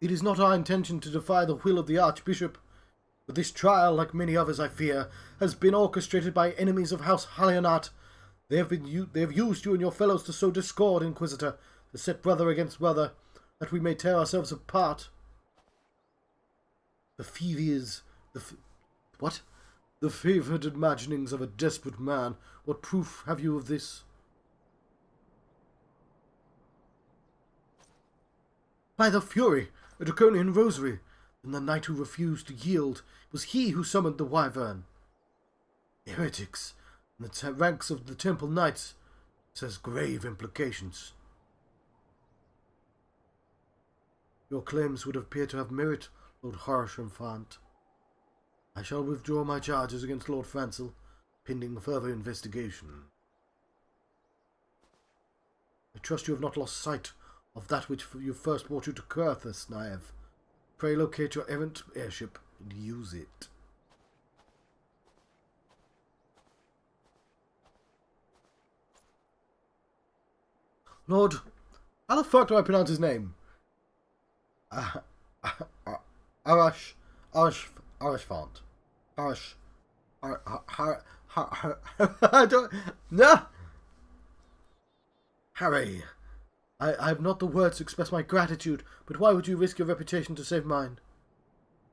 It is not our intention to defy the will of the Archbishop, but this trial, like many others I fear, has been orchestrated by enemies of House Halionat. They have used you and your fellows to sow discord, Inquisitor, to set brother against brother, that we may tear ourselves apart. The favoured imaginings of a desperate man. What proof have you of this? By the Fury, a draconian rosary, and the knight who refused to yield, it was he who summoned the wyvern. Heretics, in the ranks of the Temple Knights, says grave implications. Your claims would appear to have merit, Lord Harsh-Infant. I shall withdraw my charges against Lord Lancel, pending further investigation. I trust you have not lost sight of that which you first brought you to Kurthus, Naive. Pray locate your errant airship and use it. Lord, how the fuck do I pronounce his name? Arashfont. No! Harry, I have not the words to express my gratitude, but why would you risk your reputation to save mine?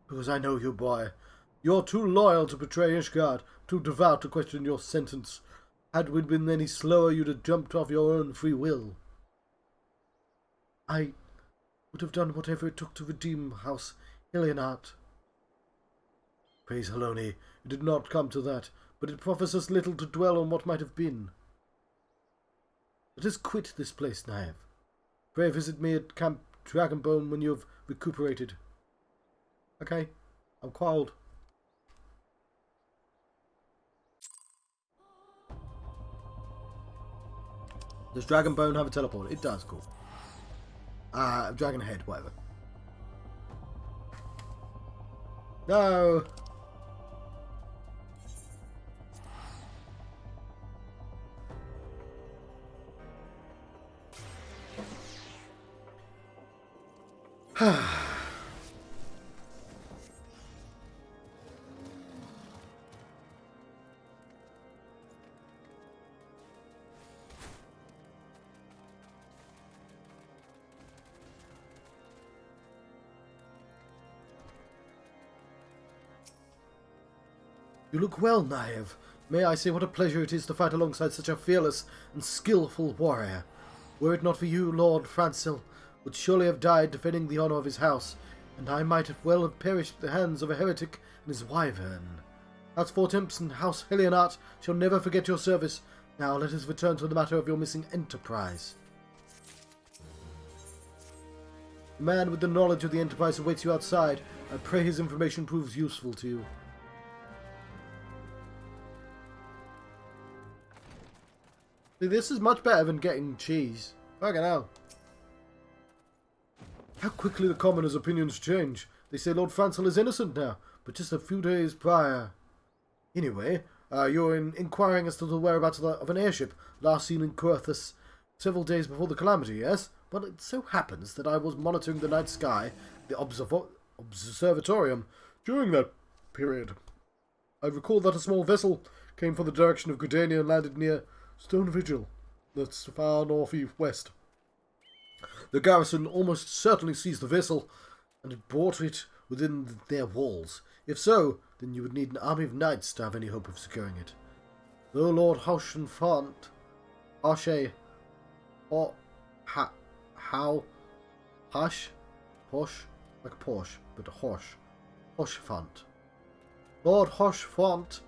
Because I know you, boy. You're too loyal to betray Ishgard, too devout to question your sentence. Had we been any slower, you'd have jumped off your own free will. I would have done whatever it took to redeem House Halionat. Praise Haloni, it did not come to that, but it proffers us little to dwell on what might have been. Let us quit this place, Naive. Pray visit me at Camp Dragonbone when you have recuperated. Okay, I'm cold. Does Dragonbone have a teleport? It does, cool. Dragon Head, whatever. No! You look well, Naive. May I say what a pleasure it is to fight alongside such a fearless and skillful warrior. Were it not for you, Lord Lancel would surely have died defending the honour of his house, and I might have well have perished at the hands of a heretic and his wyvern. House Fortemps and House Halionat shall never forget your service. Now let us return to the matter of your missing enterprise. The man with the knowledge of the enterprise awaits you outside. I pray his information proves useful to you. See, this is much better than getting cheese. Fucking hell. How quickly the commoners' opinions change. They say Lord Lancel is innocent now, but just a few days prior. Anyway, you're inquiring as to the whereabouts of an airship last seen in Kurthus several days before the calamity, yes? Well, it so happens that I was monitoring the night sky, the observatorium, during that period. I recall that a small vessel came from the direction of Gridania and landed near Stone Vigil, that's far north-west. The garrison almost certainly seized the vessel, and had brought it within their walls. If so, then you would need an army of knights to have any hope of securing it. Though Lord Harsh-Infant, Posh, like Porsche, but Harsh-Font. Lord Harsh-Font,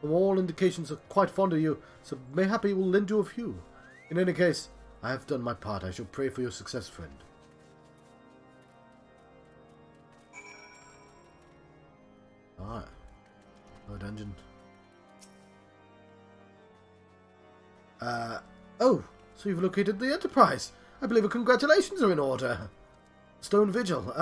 from all indications, are quite fond of you, so mayhap he will lend you a few. In any case, I have done my part. I shall pray for your success, friend. Alright. No dungeon. Oh, so you've located the Enterprise. I believe congratulations are in order. Stone Vigil.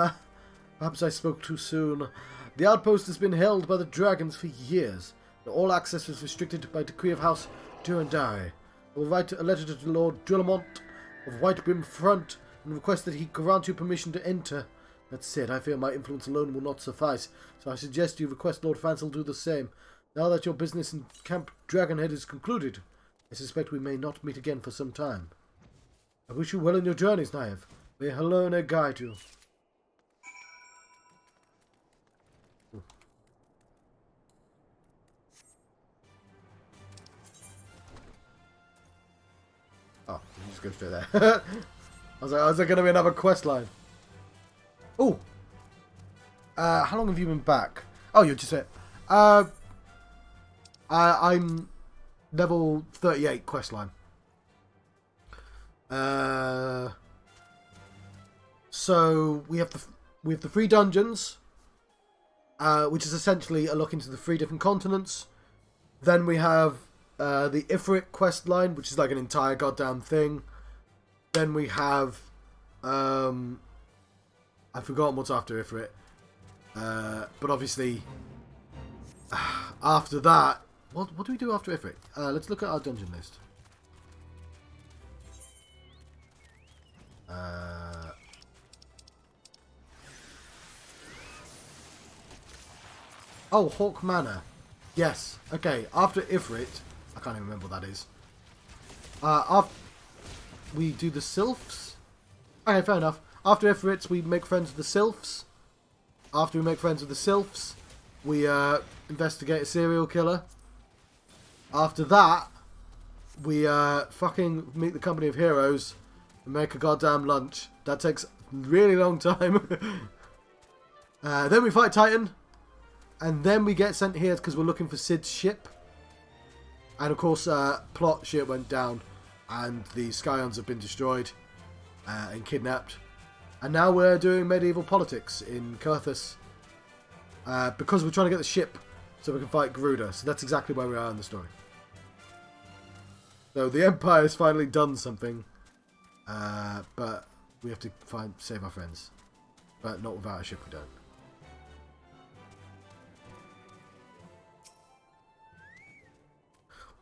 Perhaps I spoke too soon. The outpost has been held by the dragons for years. All access is restricted by decree of House Durandari. I will write a letter to Lord Drillamont of White Brim Front and request that he grant you permission to enter. That said, I fear my influence alone will not suffice, so I suggest you request Lord Lancel do the same. Now that your business in Camp Dragonhead is concluded, I suspect we may not meet again for some time. I wish you well in your journeys, Naive. May Helena guide you. Oh, you just go straight there. I was like, is there going to be another quest line? Oh! How long have you been back? Oh, you're just it. I'm level 38 quest line. So we have the 3 dungeons, which is essentially a look into the 3 different continents. Then we have the Ifrit quest line, which is like an entire goddamn thing. Then we have I've forgotten what's after Ifrit. But obviously, after that, what do we do after Ifrit? Let's look at our dungeon list. Oh, Hawk Manor. Yes. Okay, after Ifrit, I can't even remember what that is. After we do the Sylphs. Okay, fair enough. After Ifrit, we make friends with the Sylphs. After we make friends with the Sylphs, we investigate a serial killer. After that, we fucking meet the company of heroes and make a goddamn lunch. That takes a really long time. Then we fight Titan. And then we get sent here because we're looking for Sid's ship. And of course, plot shit went down. And the Scions have been destroyed and kidnapped. And now we're doing medieval politics in Kurthus. Because we're trying to get the ship so we can fight Garuda. So that's exactly where we are in the story. So the Empire has finally done something. But we have to save our friends. But not without a ship we don't.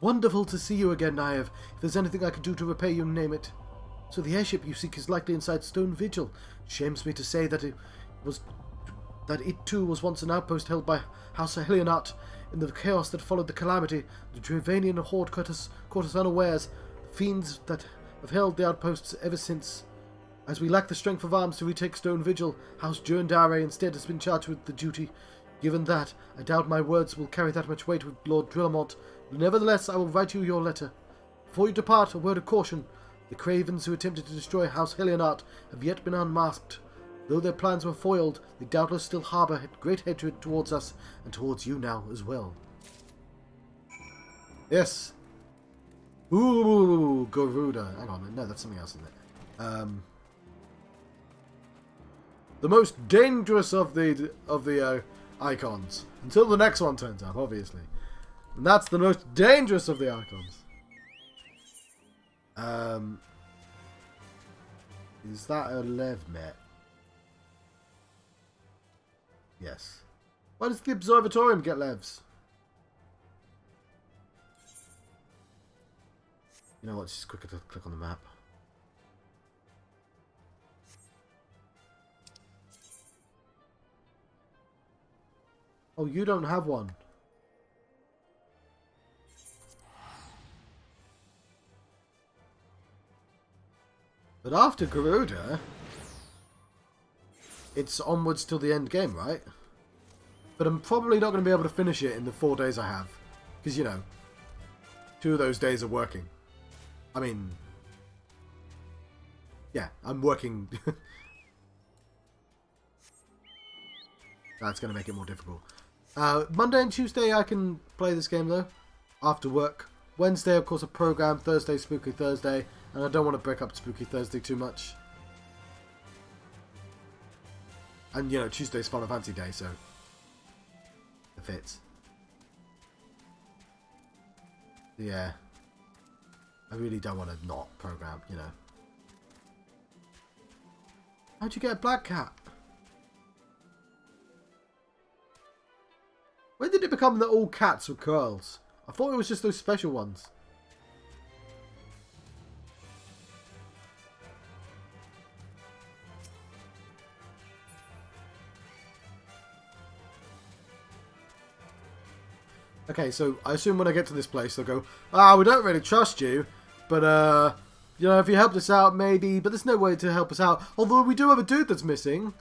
Wonderful to see you again, Naive. If there's anything I can do to repay you, name it. So the airship you seek is likely inside Stone Vigil. Shames me to say that it too was once an outpost held by House Helionat. In the chaos that followed the calamity, the Dravanian horde caught us unawares. The fiends that have held the outposts ever since. As we lack the strength of arms to retake Stone Vigil, House Durandare instead has been charged with the duty. Given that, I doubt my words will carry that much weight with Lord Drillamont. Nevertheless, I will write you your letter. Before you depart, a word of caution. The cravens who attempted to destroy House Helionat have yet been unmasked. Though their plans were foiled, they doubtless still harbour great hatred towards us, and towards you now as well. Yes. Ooh, Garuda. Hang on, no, that's something else, isn't it? The most dangerous of the icons. Until the next one turns up, obviously. And that's the most dangerous of the icons. Is that a Lev met? Yes. Why does the Observatorium get Levs? You know what, just quickly click on the map. Oh, you don't have one. But after Garuda, it's onwards till the end game, right? But I'm probably not going to be able to finish it in the 4 days I have. Because, you know, 2 of those days are working. I mean, yeah, I'm working. That's going to make it more difficult. Monday and Tuesday I can play this game, though, after work. Wednesday, of course, a program. Thursday, Spooky Thursday. And I don't want to break up Spooky Thursday too much. And, you know, Tuesday's Final Fantasy Day, so it fits. Yeah. I really don't want to not program, you know. How'd you get a black cat? When did it become that all cats were curls? I thought it was just those special ones. Okay, so I assume when I get to this place, they'll go, ah, we don't really trust you, but, you know, if you helped us out, maybe, but there's no way to help us out. Although we do have a dude that's missing.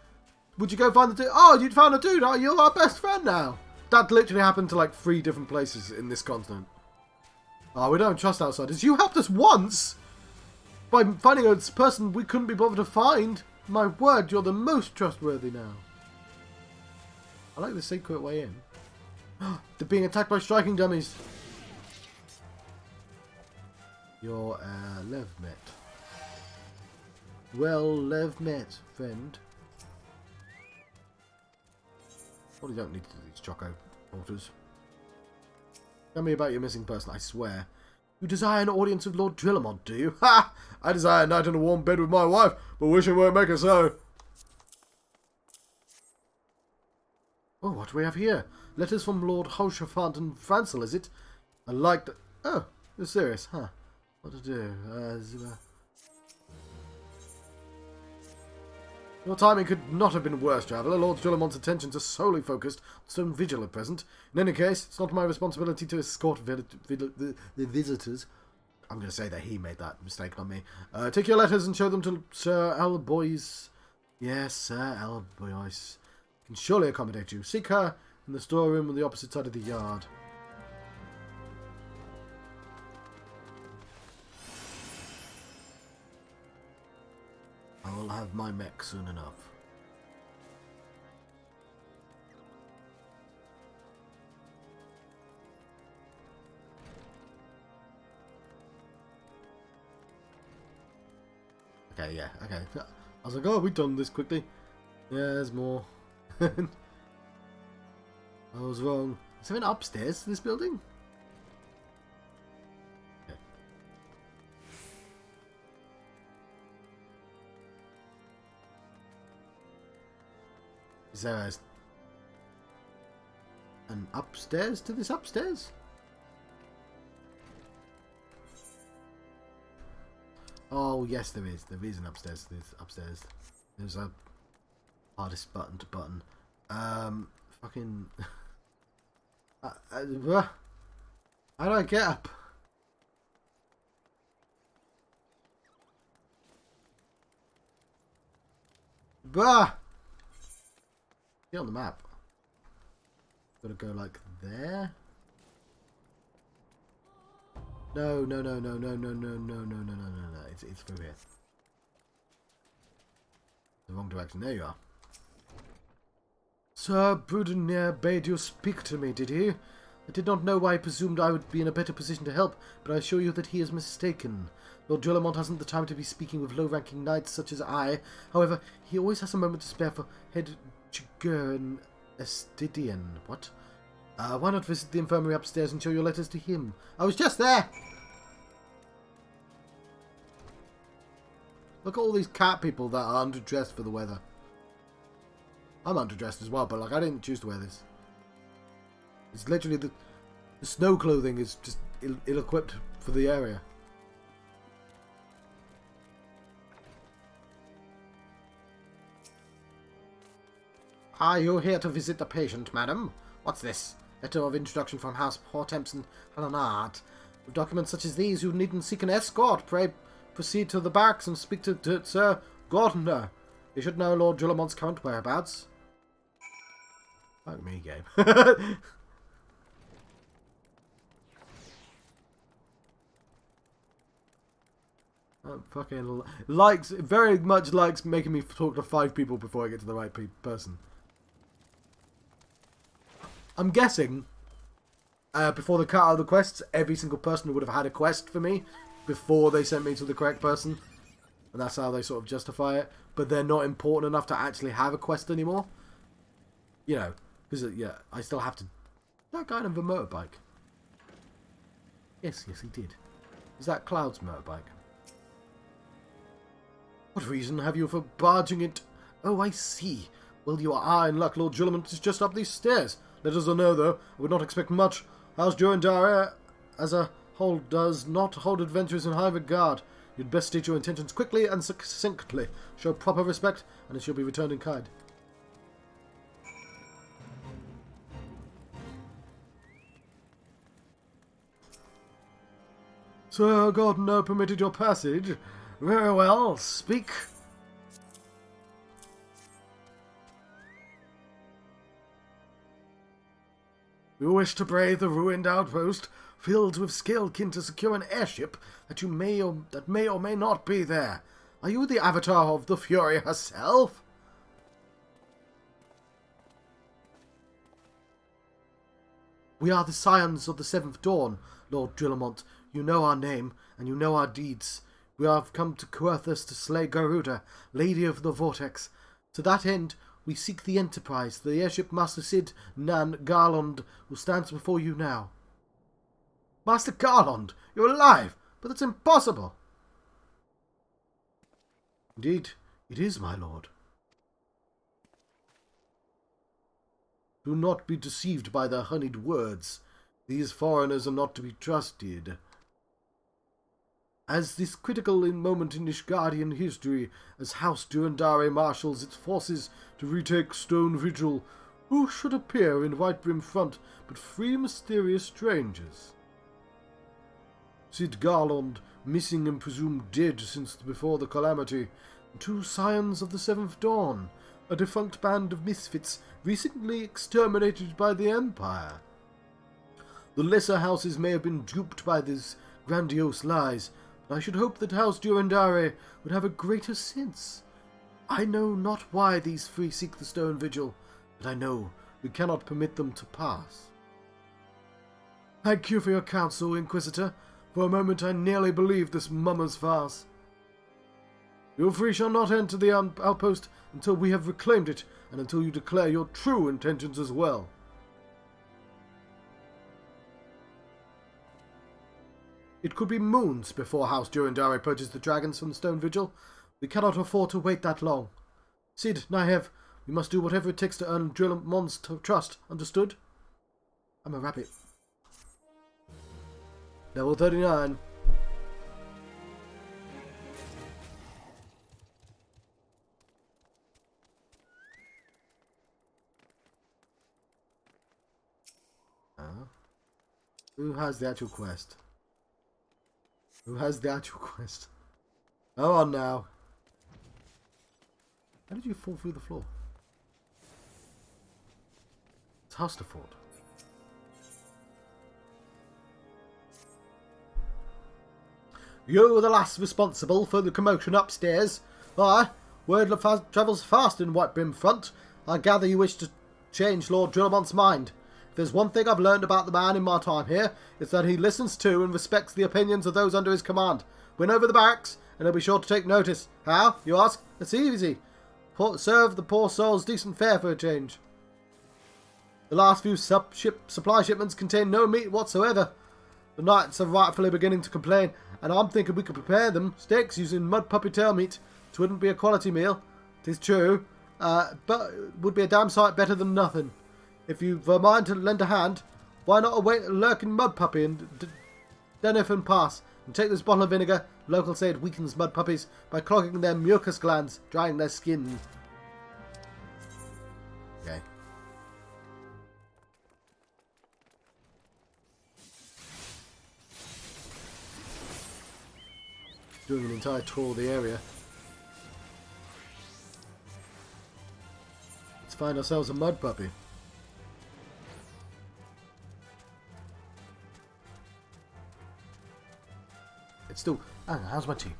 Would you go find the dude? Oh, you found a dude. Oh, you're our best friend now. That literally happened to, like, 3 different places in this continent. Oh, we don't trust outsiders. You helped us once by finding a person we couldn't be bothered to find. My word, you're the most trustworthy now. I like the secret way in. They're being attacked by striking dummies. You're Lev met. Well, Lev met, friend. Well, you don't need to do these choco porters. Tell me about your missing person, I swear. You desire an audience of Lord Drillamont, do you? Ha! I desire a night in a warm bed with my wife, but wishing won't make it so. Oh, what do we have here? Letters from Lord Lancel and Lancel, is it? I like that. Oh, you're serious, huh? What to do? Your timing could not have been worse, traveller. Lord Drillamant's attentions are solely focused on stone vigil at present. In any case, it's not my responsibility to escort the visitors. I'm going to say that he made that mistake, not me. Take your letters and show them to Sir Albois. Yes, Sir Albois can surely accommodate you. Seek her in the storeroom on the opposite side of the yard. I will have my mech soon enough. Okay, yeah, okay. I was like, oh, we've done this quickly. Yeah, there's more. I was wrong. Is there an upstairs to this building? Okay. Is there an upstairs to this upstairs? Oh, yes, there is. There is an upstairs to this upstairs. There's a hardest button to button. Fucking... how do I get up? Bah! Get on the map. Gotta go like there. No. It's through here. The wrong direction. There you are. Sir Brudenir bade you speak to me, did he? I did not know why he presumed I would be in a better position to help, but I assure you that he is mistaken. Lord Drillamont hasn't the time to be speaking with low-ranking knights such as I. However, he always has a moment to spare for head Chigurh and Estidian. What? Why not visit the infirmary upstairs and show your letters to him? I was just there! Look at all these cat people that are underdressed for the weather. I'm underdressed as well, but like I didn't choose to wear this. It's literally the snow clothing is just ill-equipped for the area. Are you here to visit the patient, madam? What's this? Letter of introduction from House Hortemps and Hellenard. With documents such as these, you needn't seek an escort. Pray proceed to the barracks and speak to Sir Gardner. You should know Lord Drillamont's current whereabouts. Fuck me, game. Fucking likes, very much likes making me talk to 5 people before I get to the right person. I'm guessing, before they cut out the quests, every single person would have had a quest for me before they sent me to the correct person. And that's how they sort of justify it. But they're not important enough to actually have a quest anymore. You know, because, yeah, I still have to... That guy on the motorbike. Yes, he did. Is that Cloud's motorbike? What reason have you for barging it? Oh, I see. Well, you are in luck. Lord Drillamont is just up these stairs. Let us know, though. I would not expect much. House Durandara, as a whole, does not hold adventurers in high regard. You'd best state your intentions quickly and succinctly. Show proper respect, and it shall be returned in kind. Sir Gardner permitted your passage. Very well, speak. You wish to brave the ruined outpost, filled with skill kin to secure an airship that may or may not be there. Are you the avatar of the Fury herself? We are the scions of the Seventh Dawn, Lord Drillamont. You know our name, and you know our deeds. We have come to Coerthus to slay Garuda, Lady of the Vortex. To that end, we seek the Enterprise, the airship Master Sid Nan Garland, who stands before you now. Master Garland, you're alive, but that's impossible. Indeed, it is, my lord. Do not be deceived by their honeyed words. These foreigners are not to be trusted. As this critical moment in Ishgardian history, as House Durandare marshals its forces to retake Stone Vigil, who should appear in Whitebrim front but three mysterious strangers? Sid Garland, missing and presumed dead since before the calamity, and two scions of the Seventh Dawn, a defunct band of misfits recently exterminated by the Empire. The lesser houses may have been duped by these grandiose lies, but I should hope that House Durandare would have a greater sense. I know not why these three seek the Stone Vigil, but I know we cannot permit them to pass. Thank you for your counsel, Inquisitor. For a moment I nearly believed this mummer's farce. You three shall not enter the outpost until we have reclaimed it, and until you declare your true intentions as well. It could be moons before House Durandare purchased the dragons from the Stone Vigil. We cannot afford to wait that long. Sid, Nahev, we must do whatever it takes to earn Drillamont's trust. Understood? I'm a rabbit. Level 39. Who has the actual quest? Who has the actual quest? Come on now. How did you fall through the floor? It's Husterford. You were the last responsible for the commotion upstairs. Why, word travels fast in Whitebrim front. I gather you wish to change Lord Drillamont's mind. If there's one thing I've learned about the man in my time here, it's that he listens to and respects the opinions of those under his command. Win over the barracks, and he'll be sure to take notice. How, you ask? It's easy. Serve the poor souls decent fare for a change. The last few supply shipments contain no meat whatsoever. The knights are rightfully beginning to complain, and I'm thinking we could prepare them steaks using mud puppy tail meat. It wouldn't be a quality meal, 'tis true, but it would be a damn sight better than nothing. If you've a mind to lend a hand, why not await a lurking mud puppy and Denifin Pass, and take this bottle of vinegar. Locals say it weakens mud puppies by clogging their mucus glands, drying their skin. Okay. Doing an entire tour of the area. Let's find ourselves a mud puppy. It's still... how's my tea?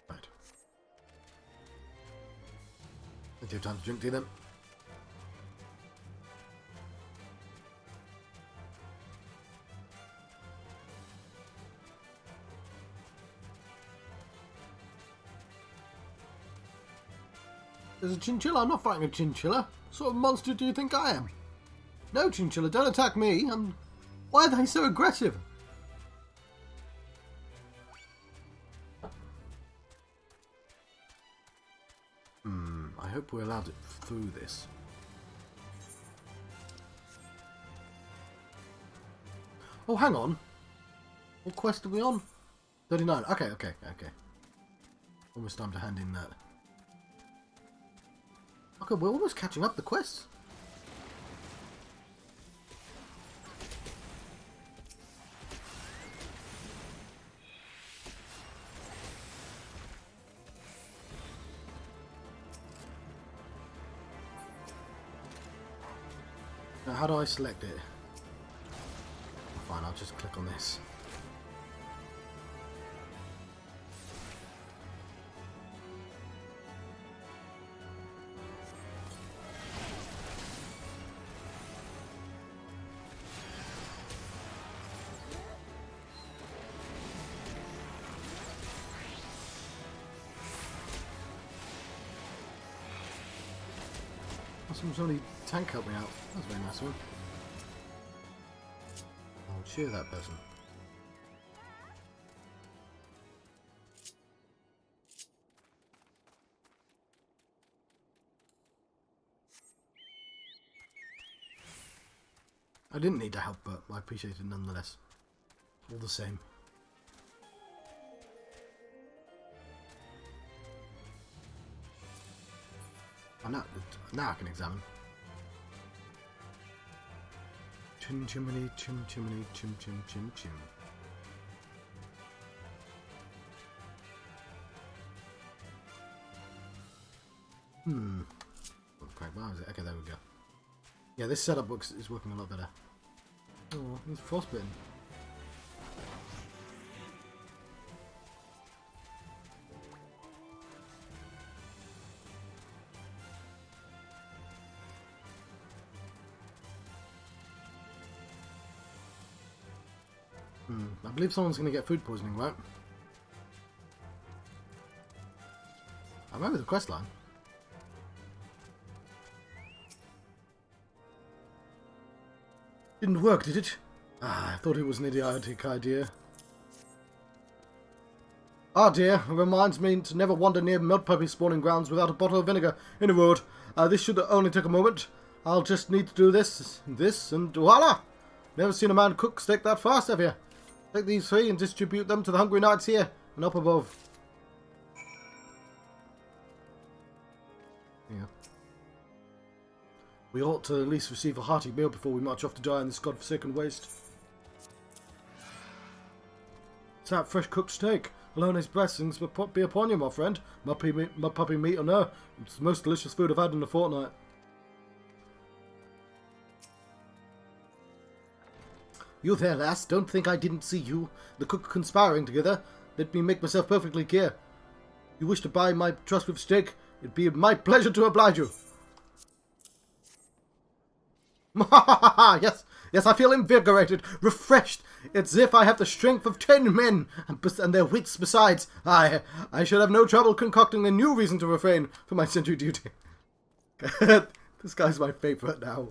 Right. Plenty of time to drink tea then. There's a chinchilla. I'm not fighting a chinchilla. What sort of monster do you think I am? No, chinchilla, don't attack me. Why are they so aggressive? I hope we're allowed it through this. Oh, hang on. What quest are we on? 39. Okay. Almost time to hand in that. Okay, we're almost catching up the quests. Now, how do I select it? Fine, I'll just click on this. Somebody tank help me out. That's a very nice one. I'll cheer that person. I didn't need to help, but I appreciate it nonetheless. All the same. Oh, now I can examine. Chim chimney, chim chimney, chim chim chim chim. Okay, where is it? Okay, there we go. Yeah, this setup is working a lot better. Oh, he's frostbitten. I believe someone's going to get food poisoning, right? I remember the quest line. Didn't work, did it? Ah, I thought it was an idiotic idea. Ah dear, it reminds me to never wander near mud puppy spawning grounds without a bottle of vinegar in the road. This should only take a moment. I'll just need to do this, and voila! Never seen a man cook steak that fast, have you? Take these 3 and distribute them to the hungry knights here and up above. Yeah. We ought to at least receive a hearty meal before we march off to die in this godforsaken waste. It's that fresh cooked steak. Alone his blessings be upon you, my friend. Mud puppy meat or no, it's the most delicious food I've had in a fortnight. You there, lass, don't think I didn't see you. The cook conspiring together. Let me make myself perfectly clear. You wish to buy my trust with steak? It'd be my pleasure to oblige you. Yes, yes, I feel invigorated, refreshed. It's as if I have the strength of 10 men, and their wits besides. I should have no trouble concocting a new reason to refrain from my sentry duty. This guy's my favourite now.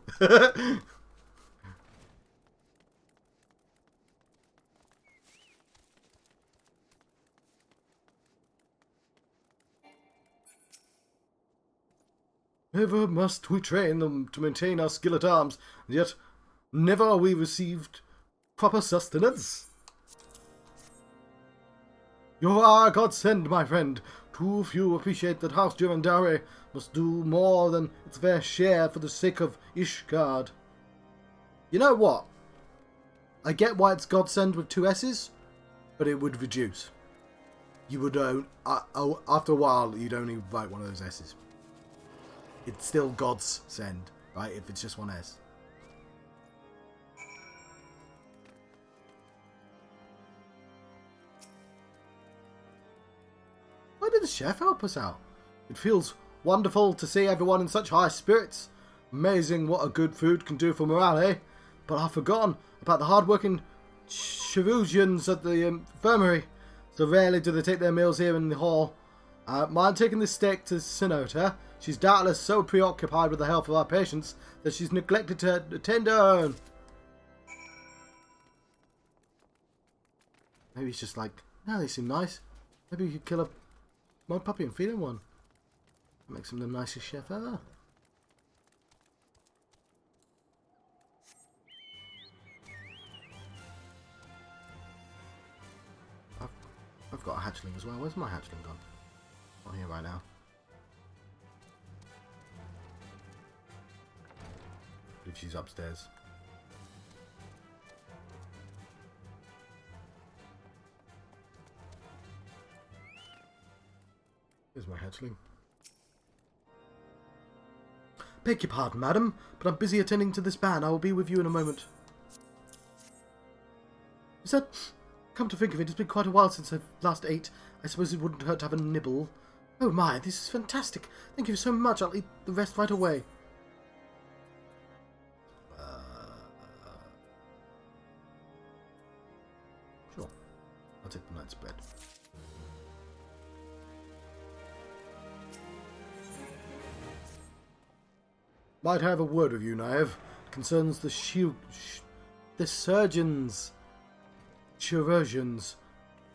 Ever must we train them to maintain our skill at arms, and yet never are we received proper sustenance. You are a godsend, my friend. Too few appreciate that House Durandare must do more than its fair share for the sake of Ishgard. You know what? I get why it's godsend with 2 S's, but it would reduce. You would after a while, you'd only write one of those S's. It's still God's send, right? If it's just 1 S. Why did the chef help us out? It feels wonderful to see everyone in such high spirits. Amazing what a good food can do for morale, eh? But I've forgotten about the hard-working Cherusians at the infirmary. So rarely do they take their meals here in the hall. Mind taking this steak to Miqo'te? She's doubtless so preoccupied with the health of our patients that she's neglected to attend her own. Maybe he's just like, no, they seem nice. Maybe you could kill a mud puppy and feed him one. Makes him the nicest chef ever. I've got a hatchling as well. Where's my hatchling gone? Not here right now. if she's upstairs. Here's my hatchling. Beg your pardon, madam, but I'm busy attending to this ban. I will be with you in a moment. Is that... Come to think of it, it's been quite a while since I last ate. I suppose it wouldn't hurt to have a nibble. Oh my, this is fantastic. Thank you so much. I'll eat the rest right away. Sure. I'll take the night's bread. Might have a word with you, Naive. It concerns the surgeons. Chirurgeons.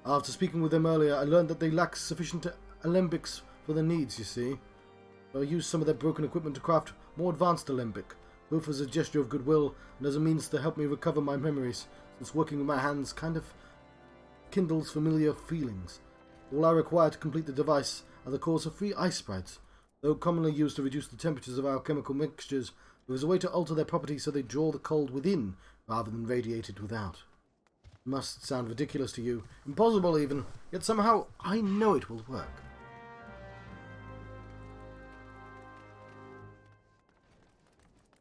After speaking with them earlier, I learned that they lack sufficient alembics for their needs, you see. So I used some of their broken equipment to craft more advanced alembic, both as a gesture of goodwill and as a means to help me recover my memories, since working with my hands kind of kindles familiar feelings. All I require to complete the device are the cores of 3 ice sprites. Though commonly used to reduce the temperatures of our chemical mixtures, there is a way to alter their properties so they draw the cold within, rather than radiate it without. It must sound ridiculous to you, impossible even, yet somehow I know it will work.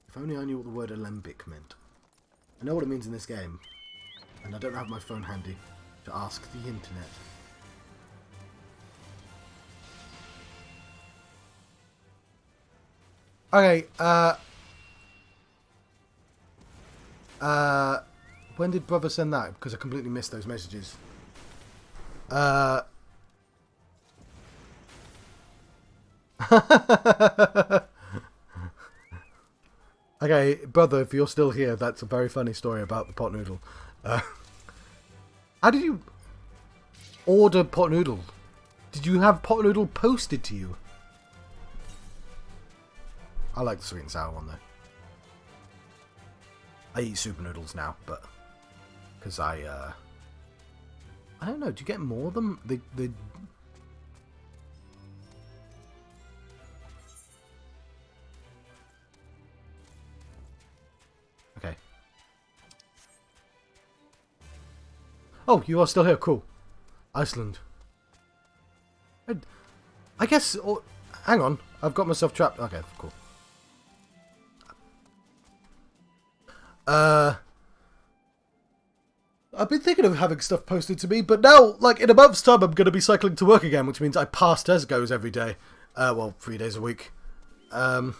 If only I knew what the word alembic meant. I know what it means in this game, and I don't have my phone handy to ask the internet. Okay, when did brother send that? Because I completely missed those messages. Okay, brother, if you're still here, that's a very funny story about the pot noodle. How did you order pot noodle? Did you have pot noodle posted to you? I like the sweet and sour one though. I eat super noodles now, but because I don't know. Do you get more of them? They okay. Oh, you are still here. Cool. Iceland. I guess. Oh, hang on. I've got myself trapped. Okay, cool. I've been thinking of having stuff posted to me, but now, like, in a month's time, I'm going to be cycling to work again, which means I pass Tesco's every day. Well, 3 days a week. Of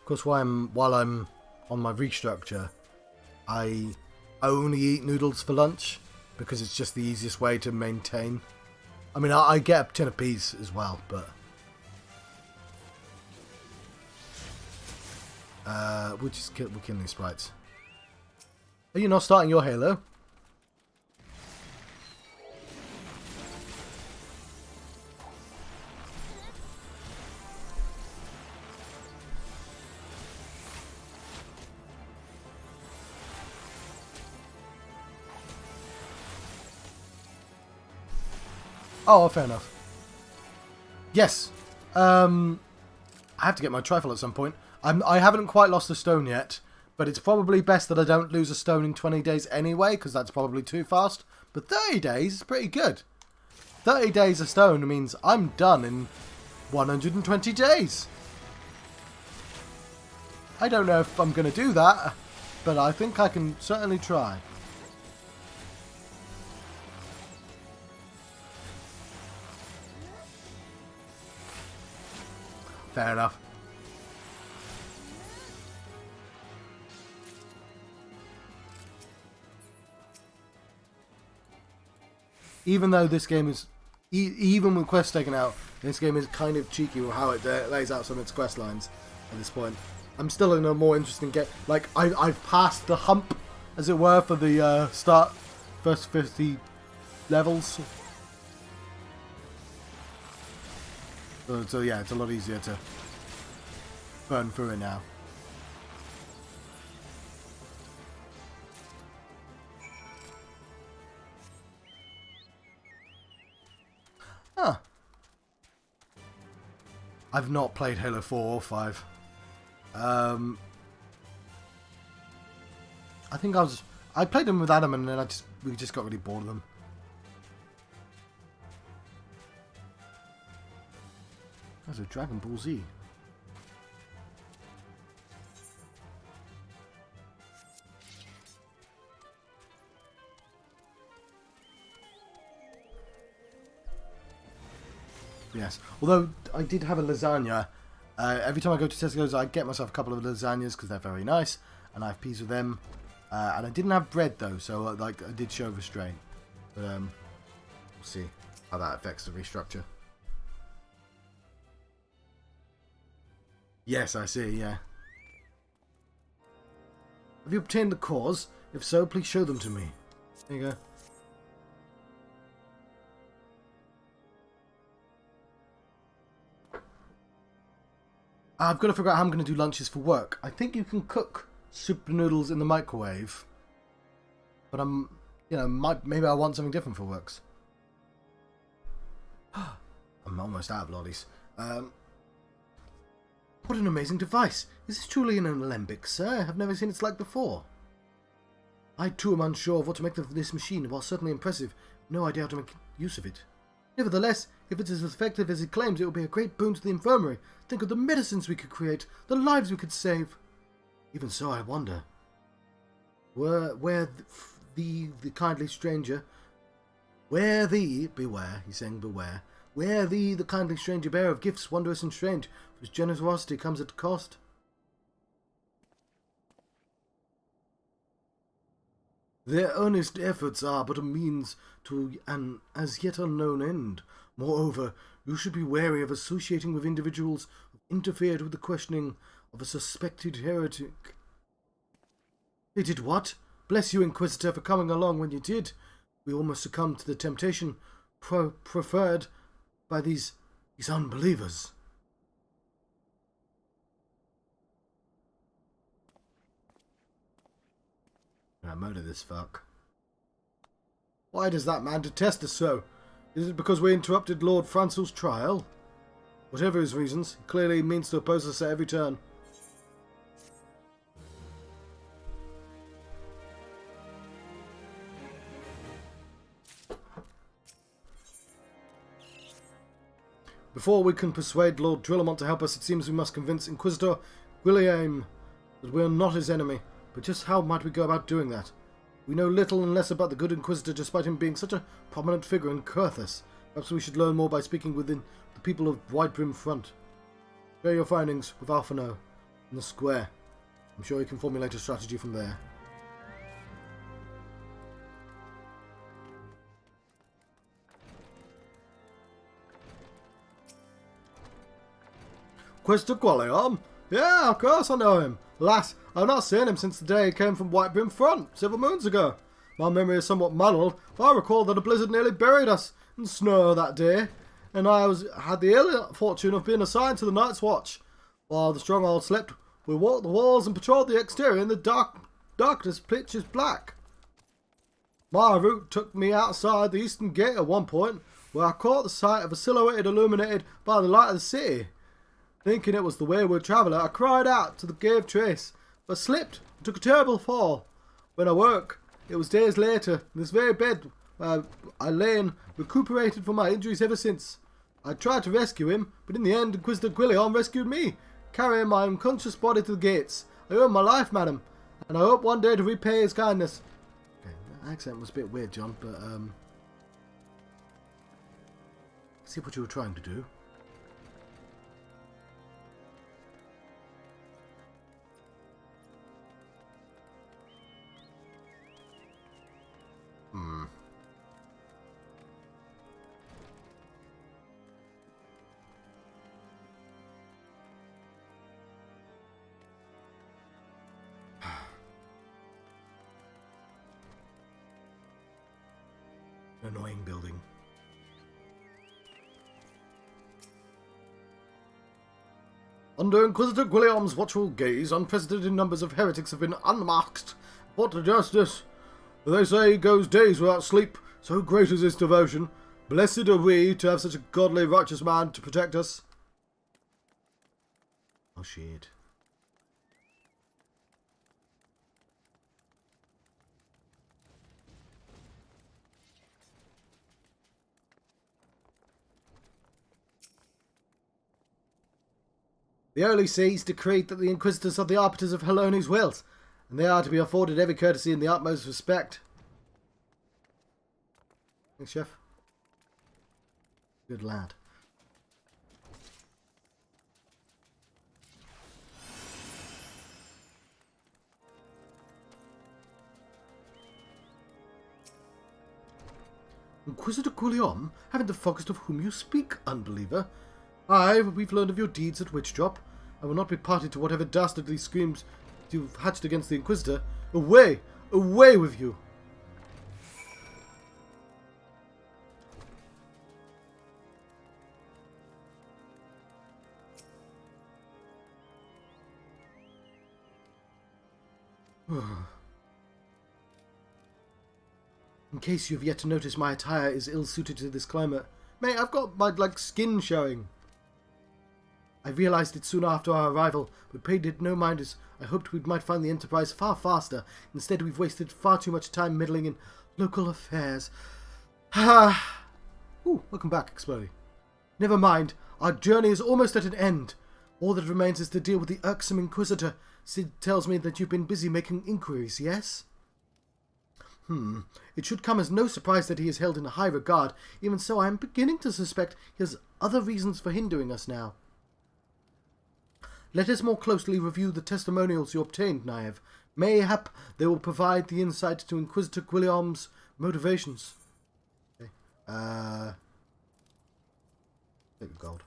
course, while I'm on my restructure, I only eat noodles for lunch, because it's just the easiest way to maintain. I mean, I get a tin of peas as well, but... we're killing these sprites. Are you not starting your Halo? Oh, fair enough. Yes. I have to get my trifle at some point. I haven't quite lost a stone yet, but it's probably best that I don't lose a stone in 20 days anyway, because that's probably too fast. But 30 days is pretty good. 30 days a stone means I'm done in 120 days. I don't know if I'm going to do that, but I think I can certainly try. Fair enough. Even though this game is, even with quests taken out, this game is kind of cheeky with how it lays out some of its quest lines at this point. I'm still in a more interesting game. Like, I've passed the hump, as it were, for the first 50 levels. So yeah, it's a lot easier to burn through it now. Huh. I've not played Halo 4 or 5. I think I played them with Adam and then we just got really bored of them. There's a Dragon Ball Z. Yes, although I did have a lasagna. Every time I go to Tesco's, I get myself a couple of lasagnas because they're very nice, and I have peas with them. And I didn't have bread though, so like I did show restraint. But we'll see how that affects the restructure. Yes, I see. Yeah. Have you obtained the cores? If so, please show them to me. There you go. I've got to figure out how I'm going to do lunches for work. I think you can cook super noodles in the microwave, but maybe I want something different for works. I'm almost out of lollies. What an amazing device! Is this truly an alembic, sir? I've never seen its like before. I too am unsure of what to make of this machine. While certainly impressive, no idea how to make use of it. Nevertheless, if it is as effective as it claims, it will be a great boon to the infirmary. Think of the medicines we could create, the lives we could save. Even so, I wonder, where the kindly stranger, beware, he's saying beware, where the kindly stranger bearer of gifts wondrous and strange, whose generosity comes at cost. Their earnest efforts are but a means to an as yet unknown end. Moreover, you should be wary of associating with individuals who interfered with the questioning of a suspected heretic. They did what? Bless you, Inquisitor, for coming along when you did. We almost succumbed to the temptation preferred by these unbelievers. I murder this fuck. Why does that man detest us so? Is it because we interrupted Lord Lancel's trial? Whatever his reasons, he clearly means to oppose us at every turn. Before we can persuade Lord Drillamont to help us, it seems we must convince Inquisitor Guilliam that we are not his enemy. But just how might we go about doing that? We know little and less about the good Inquisitor despite him being such a prominent figure in Kurthus. Perhaps we should learn more by speaking within the people of Whitebrim Front. Share your findings with Alphano in the square. I'm sure you can formulate a strategy from there. Inquisitor Guilliam? Yeah, of course I know him. Alas, I've not seen him since the day he came from Whitebrim Front, several moons ago. My memory is somewhat muddled, but I recall that a blizzard nearly buried us in snow that day, and I had the ill fortune of being assigned to the Night's Watch. While the stronghold slept, we walked the walls and patrolled the exterior in the darkness pitch black. My route took me outside the eastern gate at one point, where I caught the sight of a silhouette illuminated by the light of the city. Thinking it was the wayward traveller, I cried out to the gave trace, but slipped and took a terrible fall. When I woke, it was days later, in this very bed where I lay and recuperated from my injuries ever since. I tried to rescue him, but in the end Inquisitor Guilliam rescued me, carrying my unconscious body to the gates. I owe him my life, madam, and I hope one day to repay his kindness. Okay, that accent was a bit weird, John, but see what you were trying to do. Annoying building. Under Inquisitor Guilliam's watchful gaze, unprecedented numbers of heretics have been unmasked, brought to justice. They say he goes days without sleep, so great is his devotion. Blessed are we to have such a godly, righteous man to protect us. Oh shit. The Holy Sees decreed that the Inquisitors are the arbiters of Heloni's wills, and they are to be afforded every courtesy and the utmost respect. Thanks, Chef. Good lad. Inquisitor Guillaume, haven't the foggiest of whom you speak, unbeliever. Aye, we've learned of your deeds at Witchdrop. I will not be party to whatever dastardly schemes you've hatched against the Inquisitor. Away! Away with you! In case you've yet to notice, my attire is ill-suited to this climate. Mate, I've got my, skin showing. I realised it soon after our arrival, but paid it no mind as I hoped we might find the Enterprise far faster. Instead, we've wasted far too much time meddling in local affairs. Ooh, welcome back, Explodey. Never mind, our journey is almost at an end. All that remains is to deal with the irksome Inquisitor. Sid tells me that you've been busy making inquiries, yes? It should come as no surprise that he is held in high regard. Even so, I am beginning to suspect he has other reasons for hindering us now. Let us more closely review the testimonials you obtained, Naive. Mayhap they will provide the insight to Inquisitor Guillaume's motivations. Okay. Take the gold.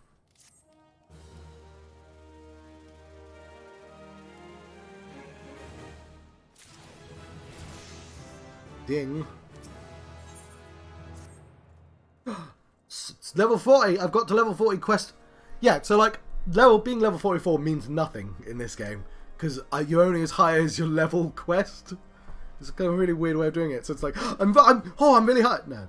Ding. It's level 40. I've got to level 40 quest. Yeah, so being level 44 means nothing in this game because you're only as high as your level quest. It's kind of a really weird way of doing it. So it's like, I'm really high. No.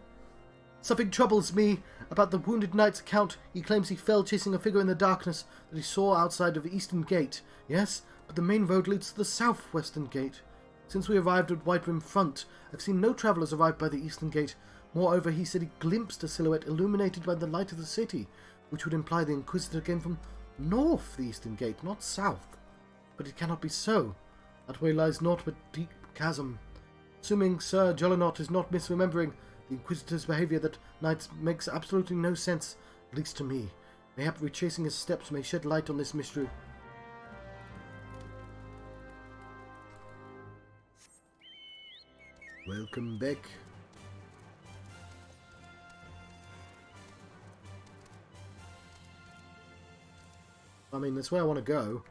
Something troubles me about the Wounded Knight's account. He claims he fell chasing a figure in the darkness that he saw outside of the Eastern Gate. Yes, but the main road leads to the southwestern gate. Since we arrived at White Rim Front, I've seen no travellers arrive by the Eastern Gate. Moreover, he said he glimpsed a silhouette illuminated by the light of the city, which would imply the Inquisitor came from north the Eastern Gate, not south. But it cannot be so. That way lies naught but deep chasm. Assuming Sir Jollinot is not misremembering, the Inquisitor's behaviour that night makes absolutely no sense, at least to me. Mayhap retracing his steps may shed light on this mystery. Welcome back. I mean, that's where I want to go.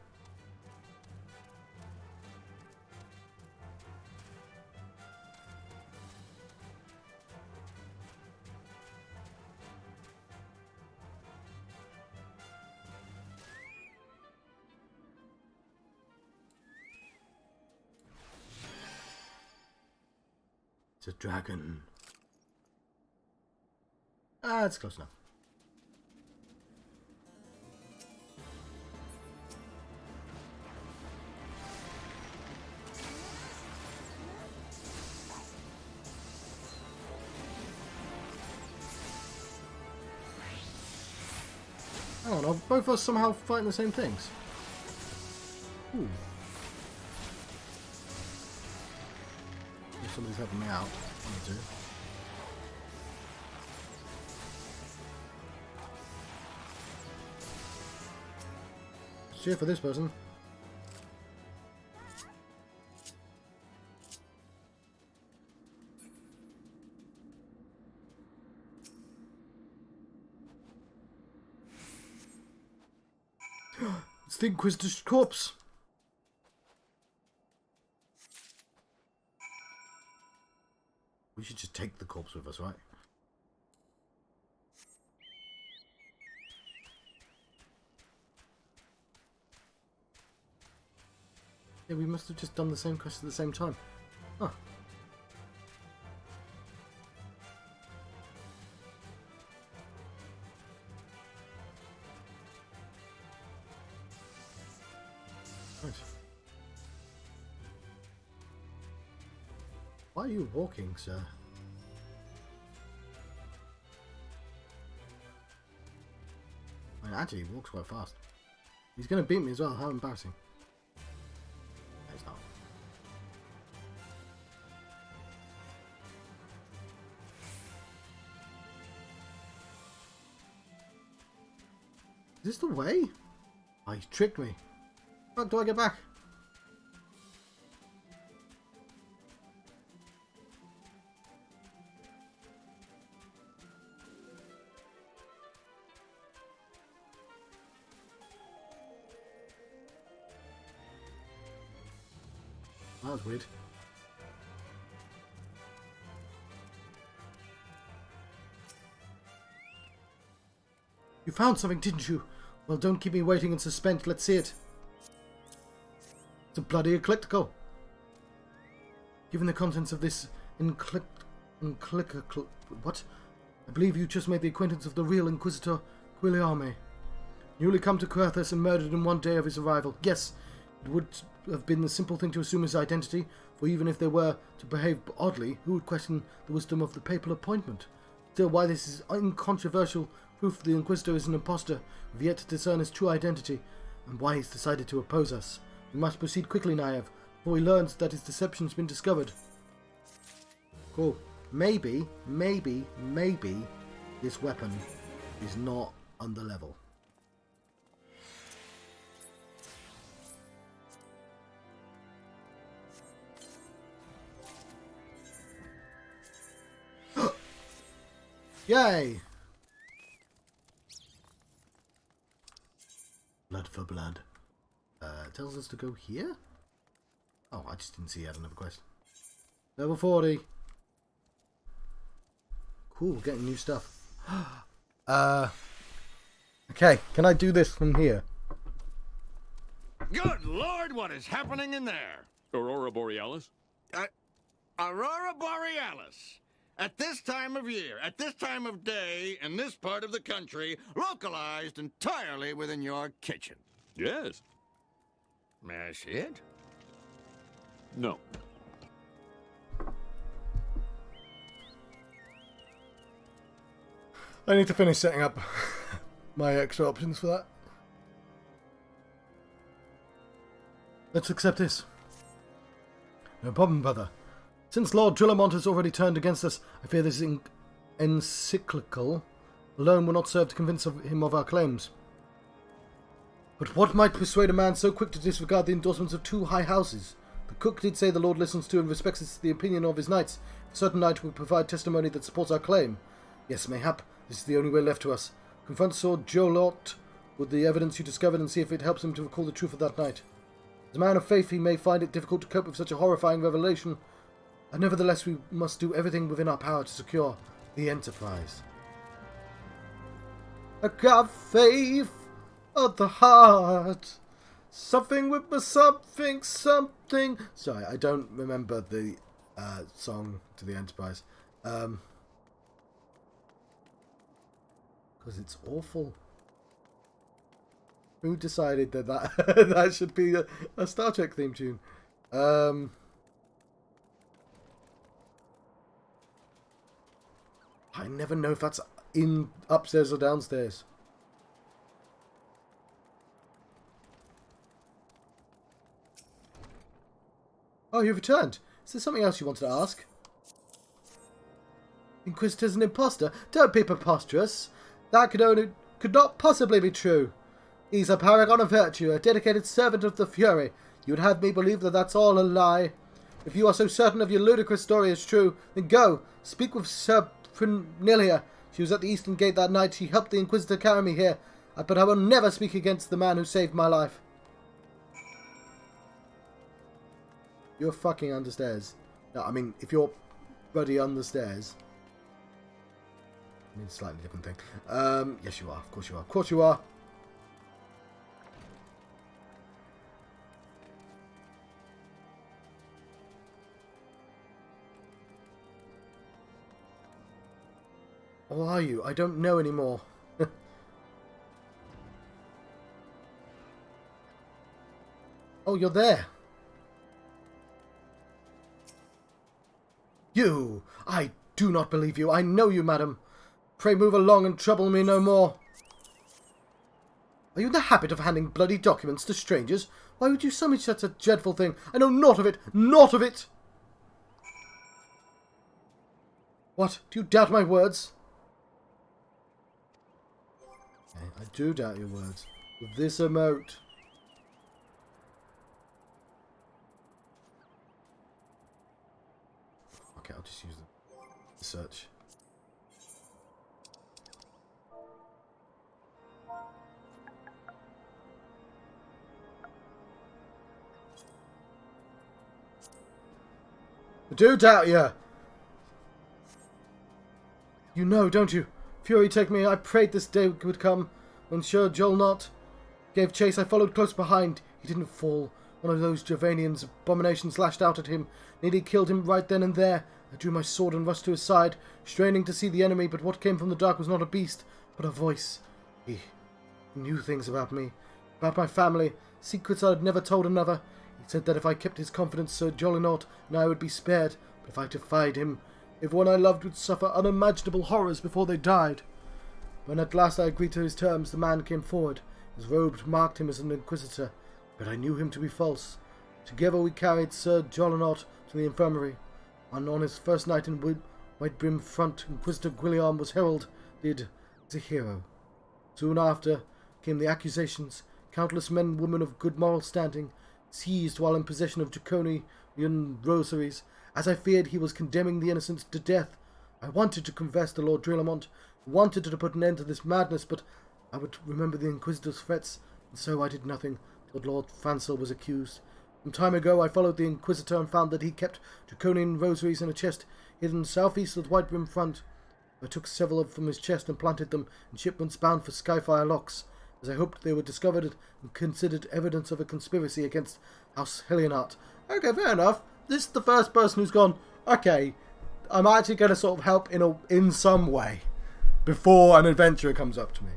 It's a dragon. Ah, it's close enough. Hang on, are both of us somehow fighting the same things? Ooh. If somebody's helping me out, one or two. Cheer for this person. It's the Inquisitor's corpse. We should just take the corpse with us, right? Yeah, we must have just done the same quest at the same time. Huh. Right. Why are you walking, sir? I mean, actually, he walks quite fast. He's going to beat me as well. How embarrassing. No, he's not. Is this the way? Oh, he tricked me. How do I get back? That was weird. You found something, didn't you? Well, don't keep me waiting in suspense. Let's see it. It's a bloody eclectical. Given the contents of this what? I believe you just made the acquaintance of the real Inquisitor Guilliarme. Newly come to Querthus and murdered in one day of his arrival. Yes, it would have been the simple thing to assume his identity, for even if they were to behave oddly, who would question the wisdom of the papal appointment? Still, why this is incontroversial proof the Inquisitor is an impostor, we've yet to discern his true identity, and why he's decided to oppose us. We must proceed quickly, Naive, before he learns that his deception's been discovered. Cool. Maybe this weapon is not on the level. Yay! Blood for blood. Tells us to go here? Oh, I just didn't see he had another quest. Level 40. Cool, getting new stuff. Okay, can I do this from here? Good Lord, what is happening in there? Aurora Borealis? Aurora Borealis. At this time of year, at this time of day, in this part of the country, localized entirely within your kitchen. Yes. May I see it? No. I need to finish setting up my extra options for that. Let's accept this. No problem, brother. Since Lord Drillamont has already turned against us, I fear this encyclical alone will not serve to convince him of our claims. But what might persuade a man so quick to disregard the endorsements of two high houses? The cook did say the Lord listens to and respects the opinion of his knights. A certain knight will provide testimony that supports our claim. Yes, mayhap this is the only way left to us. Confront Sir Jolot with the evidence you discovered and see if it helps him to recall the truth of that night. As a man of faith, he may find it difficult to cope with such a horrifying revelation, and nevertheless we must do everything within our power to secure the Enterprise. I got faith of the heart. Something with the something. Sorry, I don't remember the song to the Enterprise. Because it's awful. Who decided that that should be a Star Trek theme tune? I never know if that's in upstairs or downstairs. Oh, you've returned. Is there something else you wanted to ask? Inquisitor's an imposter? Don't be preposterous. That could not possibly be true. He's a paragon of virtue, a dedicated servant of the Fury. You would have me believe that that's all a lie. If you are so certain of your ludicrous story is true, then go, speak with Sir Prunilia. She was at the Eastern Gate that night. She helped the Inquisitor carry me here. But I will never speak against the man who saved my life. You're fucking understairs. No, I mean, if you're bloody on the stairs. I mean, slightly different thing. Yes, you are. Of course you are. Of course you are. Or are you? I don't know anymore. Oh, you're there. You! I do not believe you. I know you, madam. Pray move along and trouble me no more. Are you in the habit of handing bloody documents to strangers? Why would you summon such a dreadful thing? I know naught of it! Naught of it! What? Do you doubt my words? I do doubt your words. With this emote. Okay, I'll just use the search. I do doubt you! You know, don't you? Fury take me, I prayed this day would come. When Sir Jolnot gave chase, I followed close behind. He didn't fall. One of those Javanians' abominations lashed out at him. Nearly killed him right then and there. I drew my sword and rushed to his side, straining to see the enemy, but what came from the dark was not a beast, but a voice. He knew things about me, about my family, secrets I had never told another. He said that if I kept his confidence, Sir Jolnot and I would be spared, but if I defied him, everyone I loved would suffer unimaginable horrors before they died. When at last I agreed to his terms, the man came forward. His robe marked him as an inquisitor, but I knew him to be false. Together we carried Sir Jolnot to the infirmary, and on his first night in White Brim Front, Inquisitor Guilliam was heralded as a hero. Soon after came the accusations. Countless men and women of good moral standing, seized while in possession of draconian rosaries. As I feared, he was condemning the innocent to death. I wanted to confess to Lord Drelamont, wanted to put an end to this madness, but I would remember the Inquisitor's threats, and so I did nothing till Lord Lancel was accused. Some time ago I followed the Inquisitor and found that he kept draconian rosaries in a chest hidden southeast of the White Brim Front. I took several from his chest and planted them in shipments bound for Skyfire Locks, as I hoped they were discovered and considered evidence of a conspiracy against House Helionart. Okay, fair enough. This is the first person who's gone, okay, I'm actually going to sort of help in some way before an adventurer comes up to me.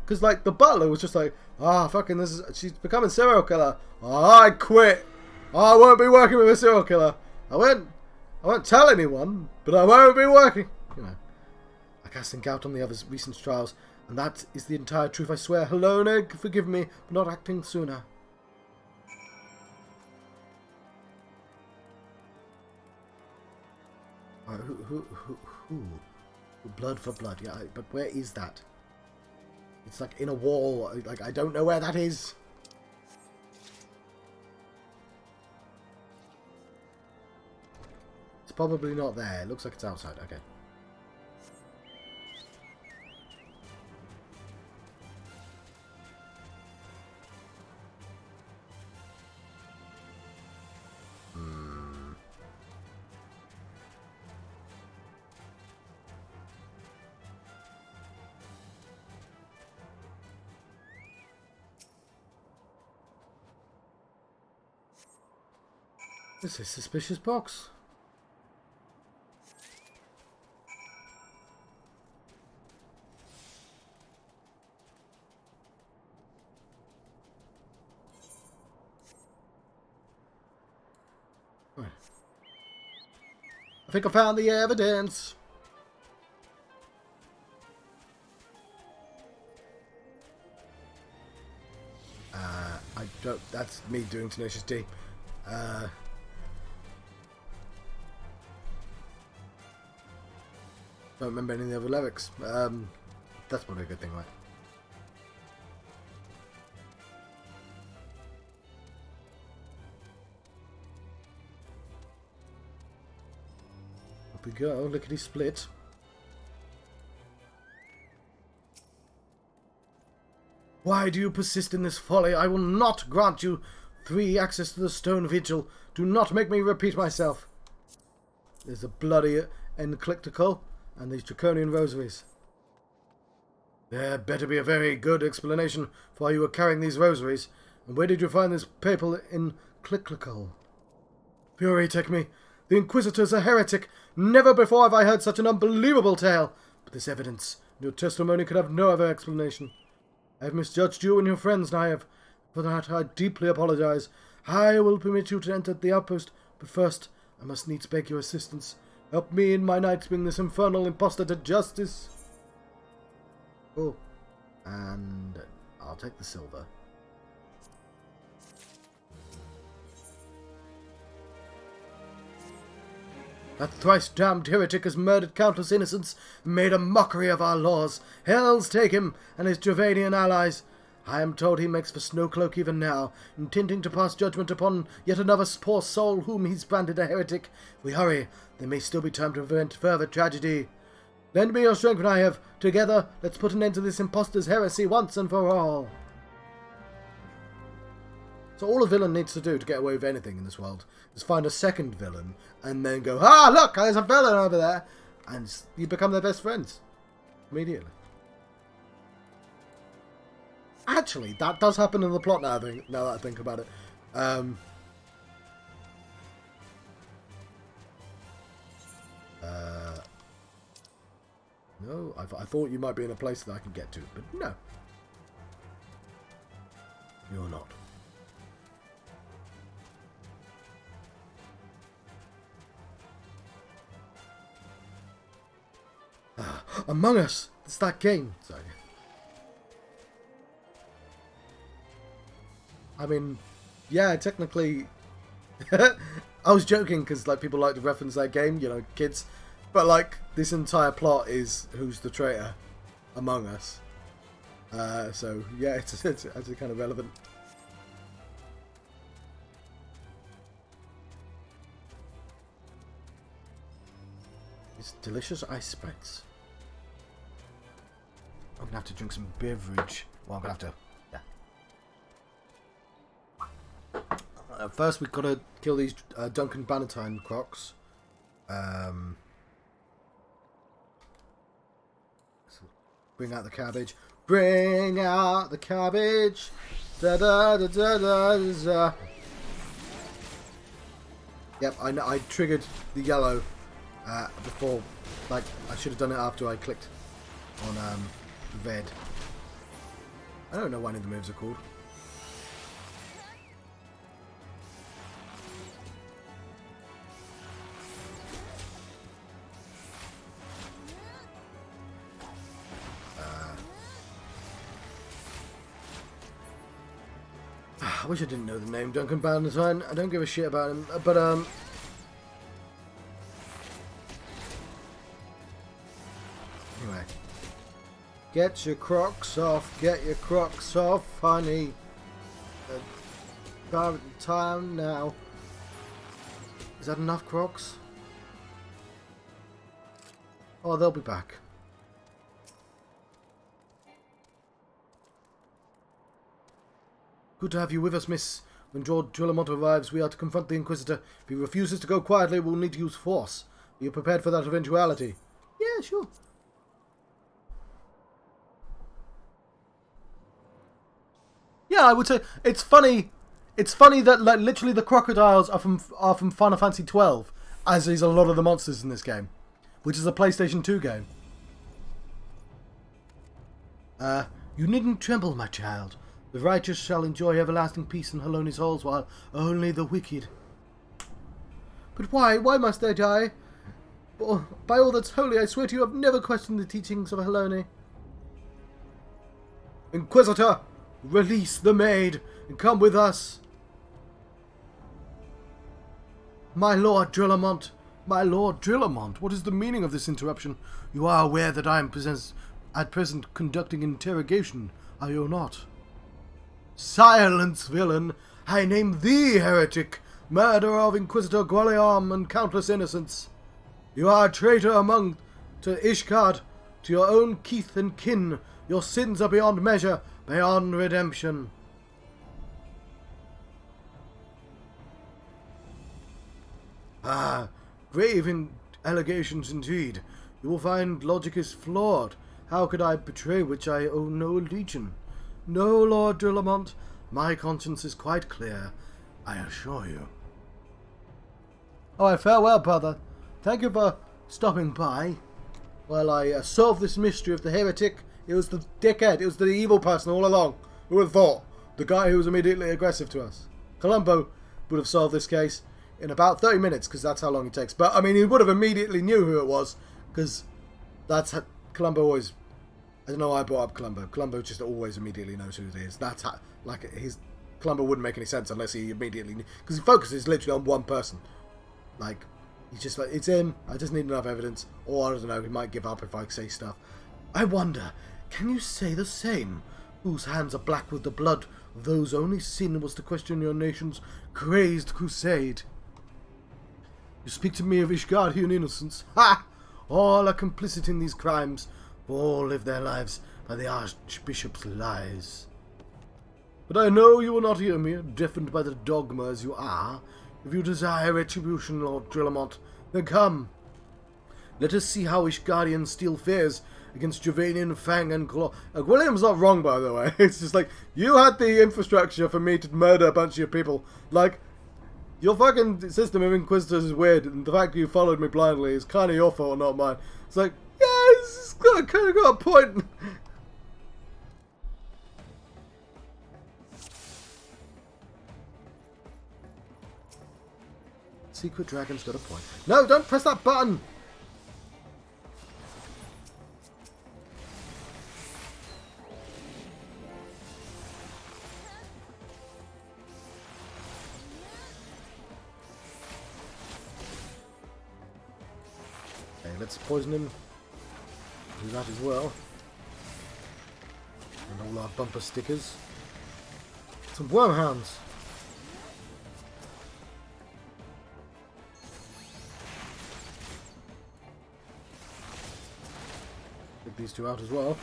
Because, like, the butler was just like, fucking, she's becoming a serial killer. I quit. I won't be working with a serial killer. I won't tell anyone, but I won't be working. You know, I cast doubt on the other's recent trials, and that is the entire truth, I swear. Hello, Egg, forgive me for not acting sooner. Who? Blood for blood, yeah, but where is that? It's like in a wall, like I don't know where that is. It's probably not there. It looks like it's outside, okay. This is a suspicious box. Right. I think I found the evidence. I don't. That's me doing Tenacious D. Don't remember any of the other lyrics. That's probably a good thing, right? Up we go, lickety split. Why do you persist in this folly? I will not grant you free access to the stone vigil. Do not make me repeat myself. There's a bloody encyclical. And these draconian rosaries. There better be a very good explanation for why you were carrying these rosaries. And where did you find this papal encyclical? Fury take me. The Inquisitor's a heretic. Never before have I heard such an unbelievable tale. But this evidence, your testimony could have no other explanation. I have misjudged you and your friends, and I have. For that I deeply apologize. I will permit you to enter the outpost, but first I must needs beg your assistance. Help me in my night bring this infernal impostor to justice. Oh. And take the silver. That thrice-damned heretic has murdered countless innocents and made a mockery of our laws. Hells take him and his Dravanian allies. I am told he makes for Snowcloak even now, intending to pass judgment upon yet another poor soul whom he's branded a heretic. If we hurry, there may still be time to prevent further tragedy. Lend me your strength, Naive. Together, let's put an end to this impostor's heresy once and for all. So all a villain needs to do to get away with anything in this world is find a second villain and then go, ah, look, there's a villain over there. And you become their best friends immediately. Actually, that does happen in the plot now that I think about it. No, I thought you might be in a place that I can get to, but no. You're not. Among Us! It's that game! Sorry. I mean, yeah, technically... I was joking because like people like to reference that game, you know, kids. But like, this entire plot is who's the traitor among us. So, yeah, it's actually kind of relevant. It's delicious ice sprites. I'm going to have to drink some beverage. Well, I'm going to have to... Yeah. First, we've got to kill these Duncan Bannatyne crocs. So bring out the cabbage. Bring out the cabbage. Da da da da da da. Yep, I triggered the yellow before. Like, I should have done it after I clicked on red. I don't know what any of the moves are called. I wish I didn't know the name Duncan Bannatyne. I don't give a shit about him, but anyway, get your Crocs off, honey. About time now. Is that enough Crocs? Oh, they'll be back. Good to have you with us, miss. When Lord Lancel arrives, we are to confront the Inquisitor. If he refuses to go quietly, we'll need to use force. Are you prepared for that eventuality? Yeah, sure. Yeah, I would say it's funny. It's funny that like literally the crocodiles are from Final Fantasy XII, as is a lot of the monsters in this game, which is a PlayStation 2 game. You needn't tremble, my child. The righteous shall enjoy everlasting peace in Haloni's halls, while only the wicked. But why? Why must I die? By all that's holy, I swear to you, I've never questioned the teachings of Haloni. Inquisitor, release the maid and come with us. My Lord Drillamont, what is the meaning of this interruption? You are aware that I am at present conducting interrogation, are you not? Silence, villain! I name thee heretic, murderer of Inquisitor Gwaliam and countless innocents. You are a traitor to Ishgard, to your own kith and kin. Your sins are beyond measure, beyond redemption. Ah, grave allegations indeed. You will find logic is flawed. How could I betray which I owe no allegiance? No, Lord Drillamont, my conscience is quite clear, I assure you. Oh, farewell, brother. Thank you for stopping by. While I solve this mystery of the heretic, it was the dickhead, it was the evil person all along. Who would have thought? The guy who was immediately aggressive to us. Columbo would have solved this case in about 30 minutes, because that's how long it takes. But, I mean, he would have immediately knew who it was, because that's how Columbo always I don't know why I brought up Columbo. Columbo just always immediately knows who it is. That's how, like, Columbo wouldn't make any sense unless he immediately knew. Because he focuses literally on one person. Like, he's just like, it's him. I just need enough evidence. Or, I don't know, he might give up if I say stuff. I wonder, can you say the same? Whose hands are black with the blood of those only sin was to question your nation's crazed crusade? You speak to me of Ishgardian innocence. Ha! All are complicit in these crimes. All live their lives by the Archbishop's lies. But I know you will not hear me, deafened by the dogma as you are. If you desire retribution, Lord Drillamont, then come. Let us see how Ishgardian steel fares against Javanian Fang and Claw. William's not wrong, by the way. It's just like, you had the infrastructure for me to murder a bunch of people. Like, your fucking system of Inquisitors is weird, and the fact that you followed me blindly is kind of your fault, not mine. It's like, yeah, it's kind of got a point. Secret Dragon's got a point. No, don't press that button! Okay, let's poison him. Do that as well. And all our bumper stickers. Some wormhounds. Take these two out as well.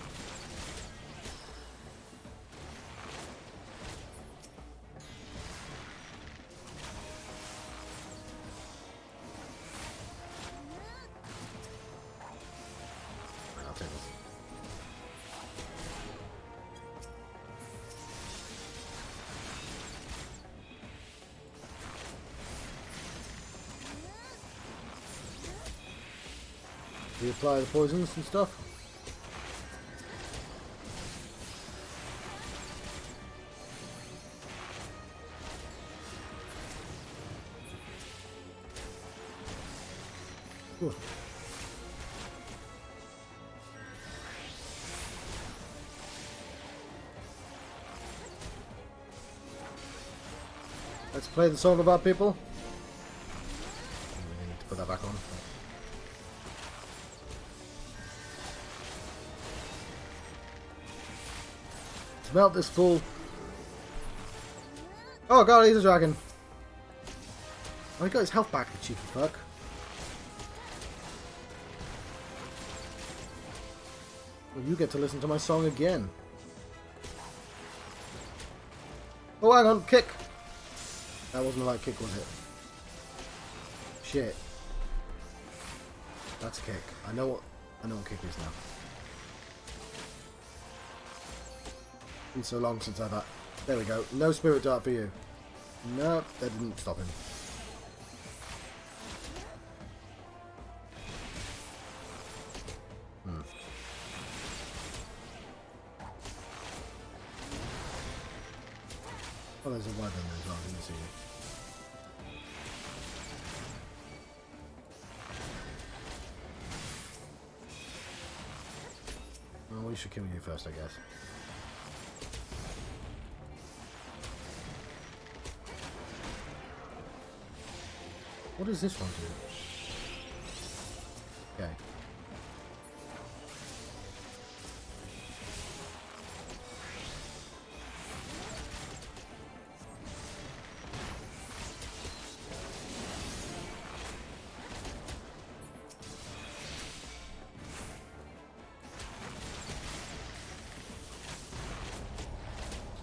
I'll take this. Do you apply the poisons and stuff? Cool. Let's play the song about people. We need to put that back on. Melt this fool. Oh god, he's a dragon. Oh, he got his health back, the cheeky fuck. Well, you get to listen to my song again. Oh, hang on, kick. That wasn't the right kick, was it? Shit. That's a kick. I know what kick is now. Been so long since I've had. There we go. No spirit dart for you. Nope, that didn't stop him. Oh, there's a weapon there as well. I didn't see it. Well, we should kill you first, I guess. What does this one do? Okay.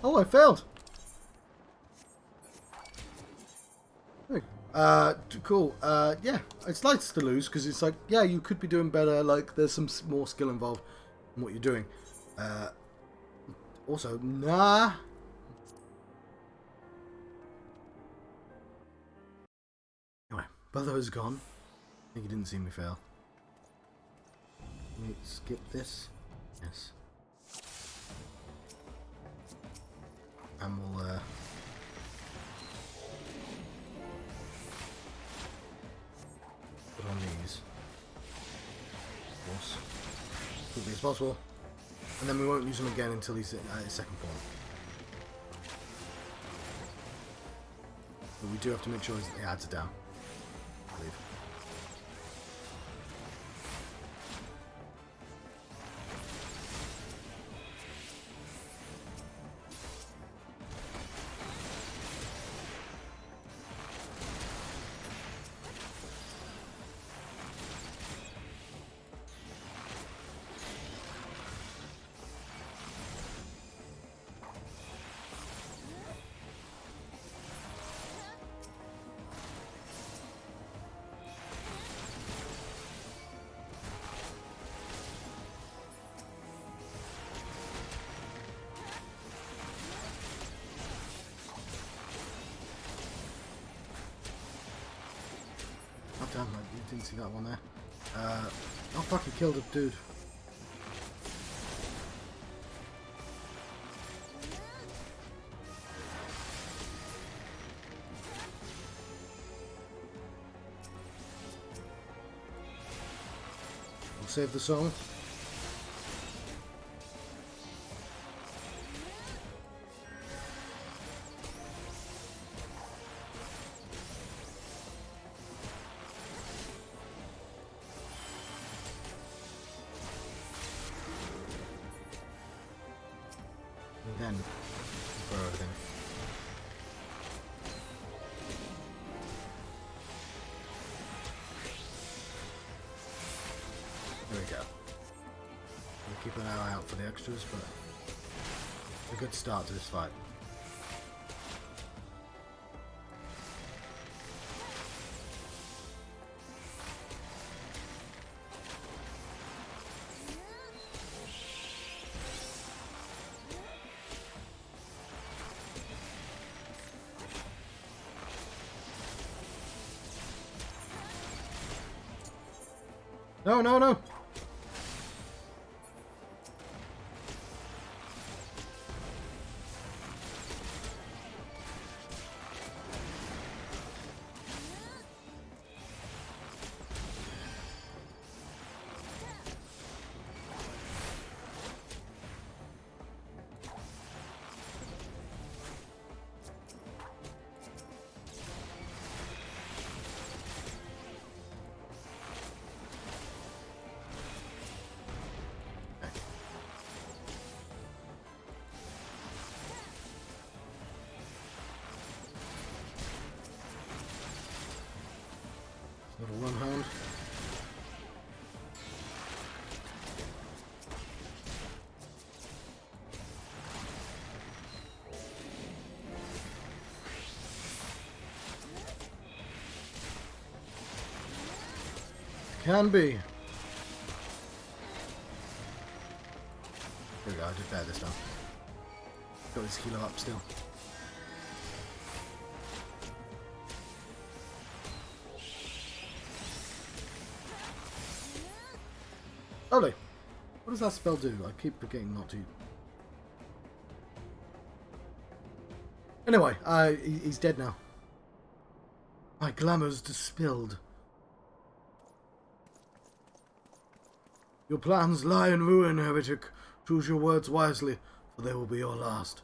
Oh, I failed! Cool. Yeah, it's nice to lose because it's like, yeah, you could be doing better. Like, there's some more skill involved in what you're doing. Also, nah. Anyway, brother is gone. I think he didn't see me fail. Let me skip this. Yes. And we'll, put on these. Of course. Quickly as possible. And then we won't use him again until he's at his second form. But we do have to make sure he adds it down, I believe. Oh damn, I didn't see that one there. Oh fuck, he killed a dude. We'll save the song. Then for everything. There we go. We'll keep an eye out for the extras, but a good start to this fight. No, no, no! Little one hand. Can be. Here we go, I did better this time. Got his kilo up still. Lovely. What does that spell do? I keep forgetting not to. Anyway, he's dead now. My glamour's dispelled. Your plans lie in ruin, Heretic. Choose your words wisely, for they will be your last.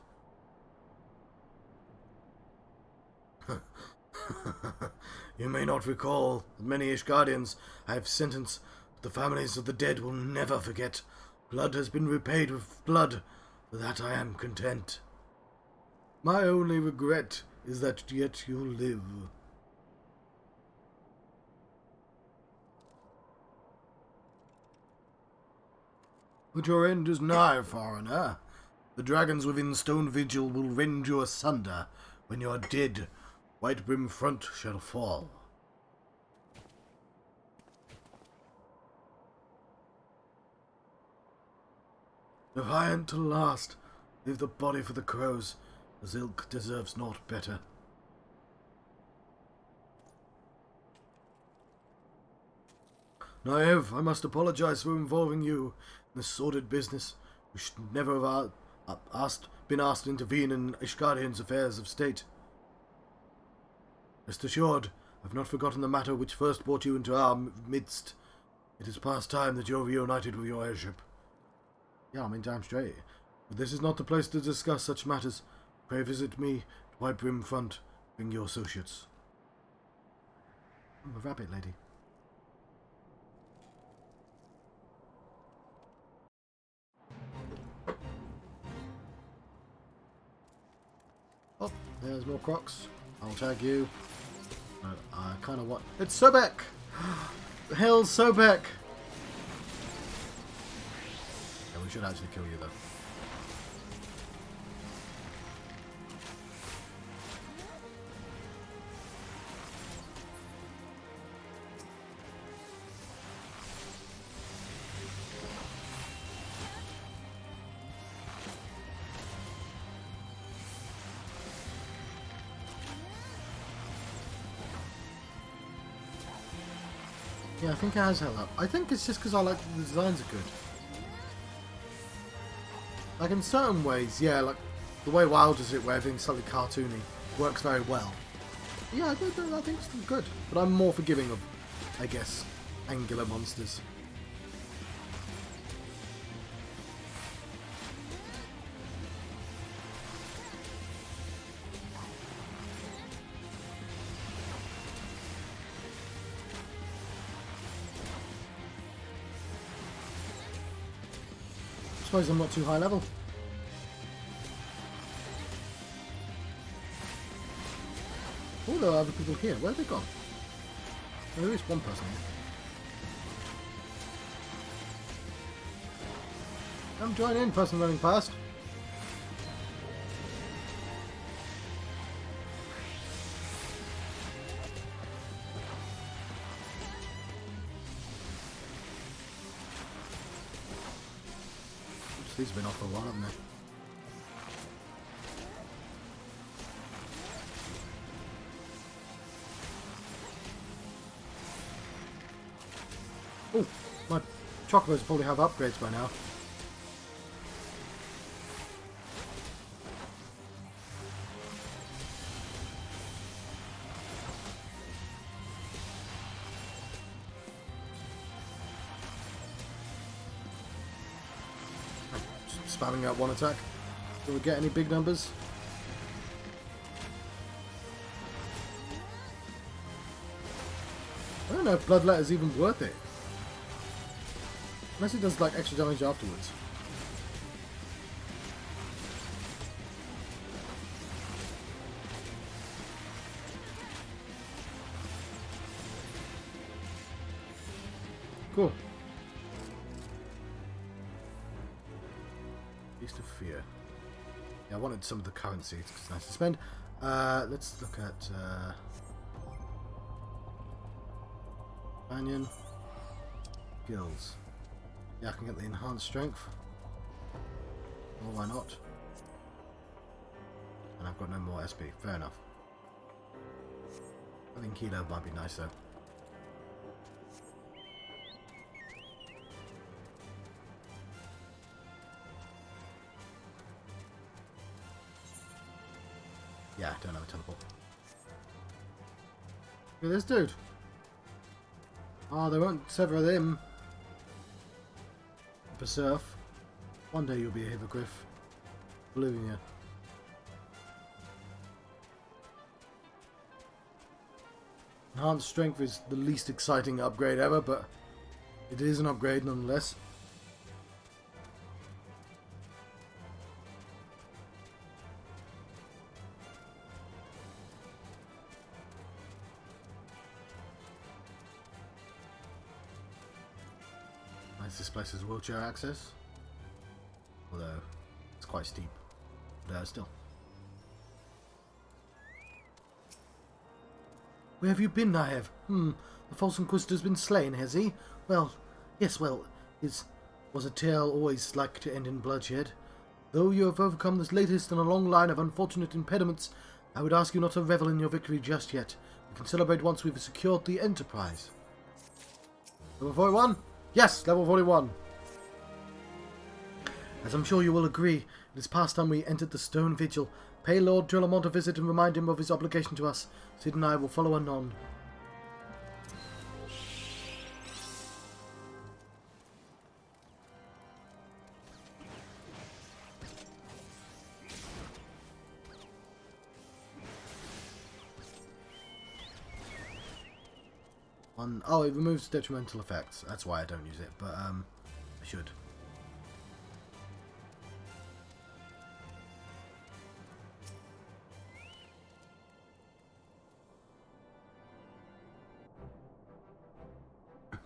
You may not recall that many Ishgardians I have sentenced. The families of the dead will never forget. Blood has been repaid with blood. For that I am content. My only regret is that yet you live. But your end is nigh, foreigner. The dragons within Stone Vigil will rend you asunder. When you are dead, White Brim Front shall fall. If I am to last, leave the body for the crows, as ilk deserves naught better. Naive, I must apologize for involving you in this sordid business. We should never have been asked to intervene in Ishgardian's affairs of state. Rest assured, I've not forgotten the matter which first brought you into our midst. It is past time that you are reunited with your airship. Yeah, I mean, damn straight. But this is not the place to discuss such matters. Pray visit me, White Brim Front. Bring your associates. I'm a rabbit lady. Oh, there's more crocs. I'll tag you. I kind of want... It's Sobek! Hell, Sobek! Yeah, we should actually kill you, though. Yeah, I think it has held up. I think it's just because I like the designs are good. Like in certain ways, yeah, like the way WoW does it, where everything's slightly cartoony, works very well. Yeah, I think it's good. But I'm more forgiving of, I guess, angular monsters. I suppose I'm not too high level. Oh, there are other people here. Where have they gone? Oh, there is one person here. Come join in, person running past. These have been off for a while, haven't they? Oh, my chocobos probably have upgrades by now. Spamming out one attack. Do we get any big numbers? I don't know if Bloodlet is even worth it. Unless it does like extra damage afterwards. Cool. Beast of Fear. Yeah, I wanted some of the currency because it's nice to spend. Let's look at Companion. Skills. Yeah, I can get the enhanced strength. Or why not? And I've got no more SP. Fair enough. I think Kilo might be nice though. Yeah, don't have a teleport. Look at this dude. Oh, they won't sever them. Berserf. One day you'll be a hippogriff. Believe in you. Enhanced strength is the least exciting upgrade ever, but it is an upgrade nonetheless. This place has wheelchair access, although it's quite steep, but still. Where have you been, Naev? The false inquisitor's been slain, has he? Well, yes, well, was a tale always like to end in bloodshed. Though you have overcome this latest in a long line of unfortunate impediments, I would ask you not to revel in your victory just yet. We can celebrate once we've secured the Enterprise. Level 41? Yes, level 41. As I'm sure you will agree, it is past time we entered the Stone Vigil. Pay Lord Drelamont a visit and remind him of his obligation to us. Sid and I will follow anon. Oh, it removes detrimental effects. That's why I don't use it, but I should.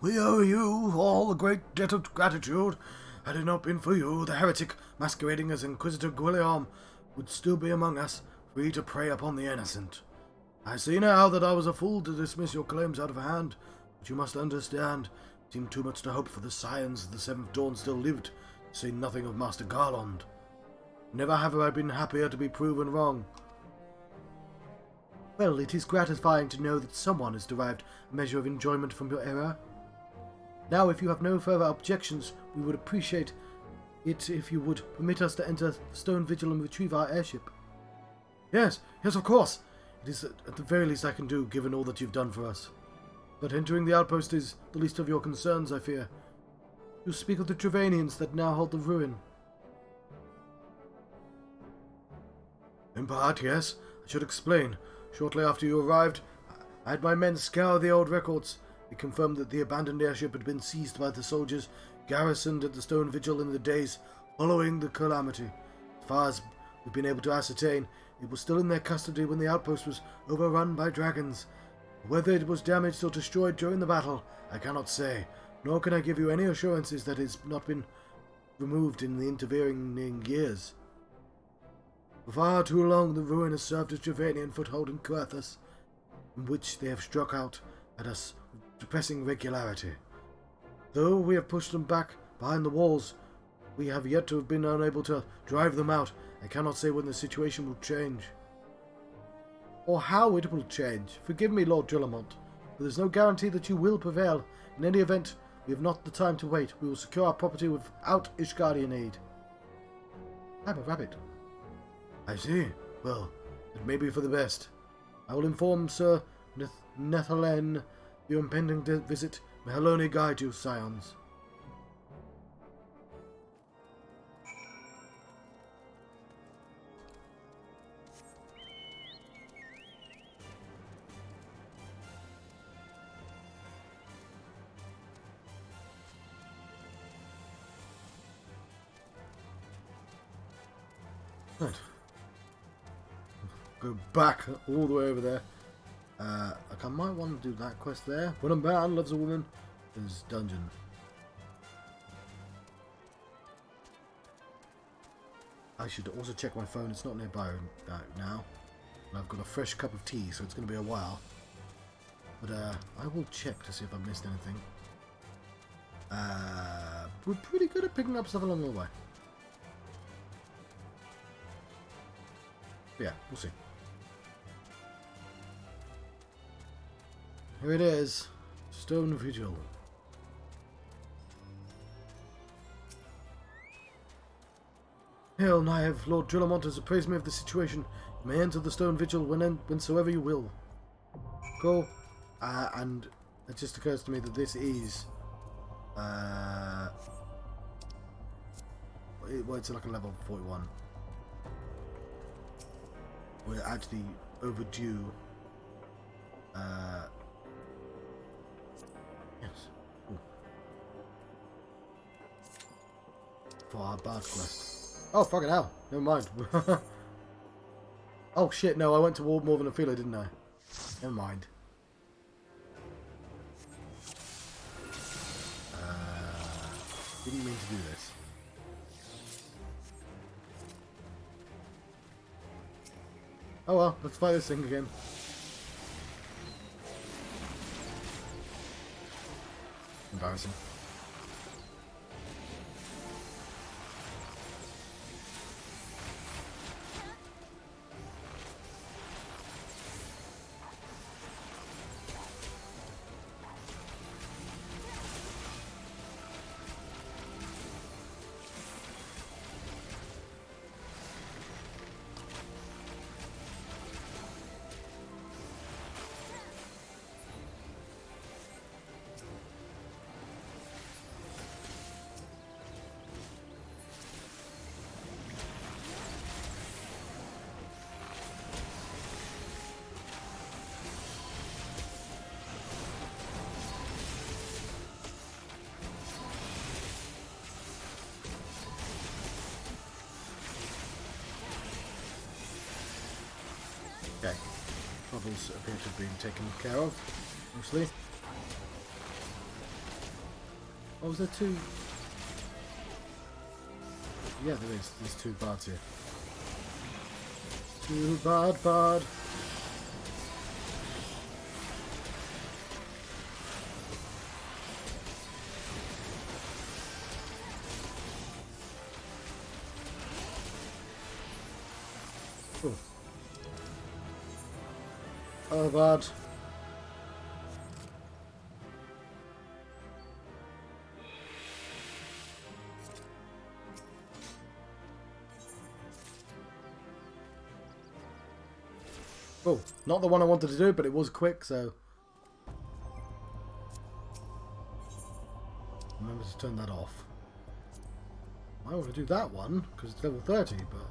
We owe you all a great debt of gratitude. Had it not been for you, the heretic masquerading as Inquisitor Guillaume would still be among us, free to prey upon the innocent. I see now that I was a fool to dismiss your claims out of hand, but you must understand, it seemed too much to hope for the scions of the Seventh Dawn still lived, to say nothing of Master Garland. Never have I been happier to be proven wrong. Well, it is gratifying to know that someone has derived a measure of enjoyment from your error. Now, if you have no further objections, we would appreciate it if you would permit us to enter the Stone Vigil and retrieve our airship. Yes, of course. It is at the very least I can do, given all that you've done for us. But entering the outpost is the least of your concerns, I fear. You speak of the Trevanians that now hold the ruin. In part, yes. I should explain. Shortly after you arrived, I had my men scour the old records. They confirmed that the abandoned airship had been seized by the soldiers garrisoned at the Stone Vigil in the days following the calamity. As far as we've been able to ascertain, it was still in their custody when the outpost was overrun by dragons. Whether it was damaged or destroyed during the battle, I cannot say, nor can I give you any assurances that it has not been removed in the intervening years. For far too long the ruin has served as Trevanian foothold in Querthus, in which they have struck out at us with depressing regularity. Though we have pushed them back behind the walls, we have yet to have been unable to drive them out. I cannot say when the situation will change. Or how it will change. Forgive me, Lord Lancel, but there is no guarantee that you will prevail. In any event, we have not the time to wait. We will secure our property without Ishgardian aid. I'm a rabbit. I see. Well, it may be for the best. I will inform Sir Nethalen your impending visit. May Helone guide you, scions. Right. Go back all the way over there. I might want to do that quest there. When a man loves a woman, is dungeon. I should also check my phone. It's not nearby now. And I've got a fresh cup of tea, so it's going to be a while. But I will check to see if I've missed anything. We're pretty good at picking up stuff along the way. But yeah, we'll see. Here it is. Stone Vigil. Hail, Naive. Lord Lancel has appraised me of the situation. You may enter the Stone Vigil whensoever you will. Cool. And it just occurs to me that this is... well, it's like a level 41. We're actually overdue. Yes. Ooh. For our bard quest. Oh, fucking hell. Never mind. Oh, shit. No, I went to war more than a feeler, didn't I? Never mind. Didn't mean to do this. Oh well, let's fight this thing again. Embarrassing. Okay. Troubles appear to have been taken care of, mostly. Oh, was there two? Yeah, there is. There's two bards here. Two bard. Oh. Oh, bad. Oh, not the one I wanted to do, but it was quick, so... Remember to turn that off. I want to do that one, because it's level 30, but...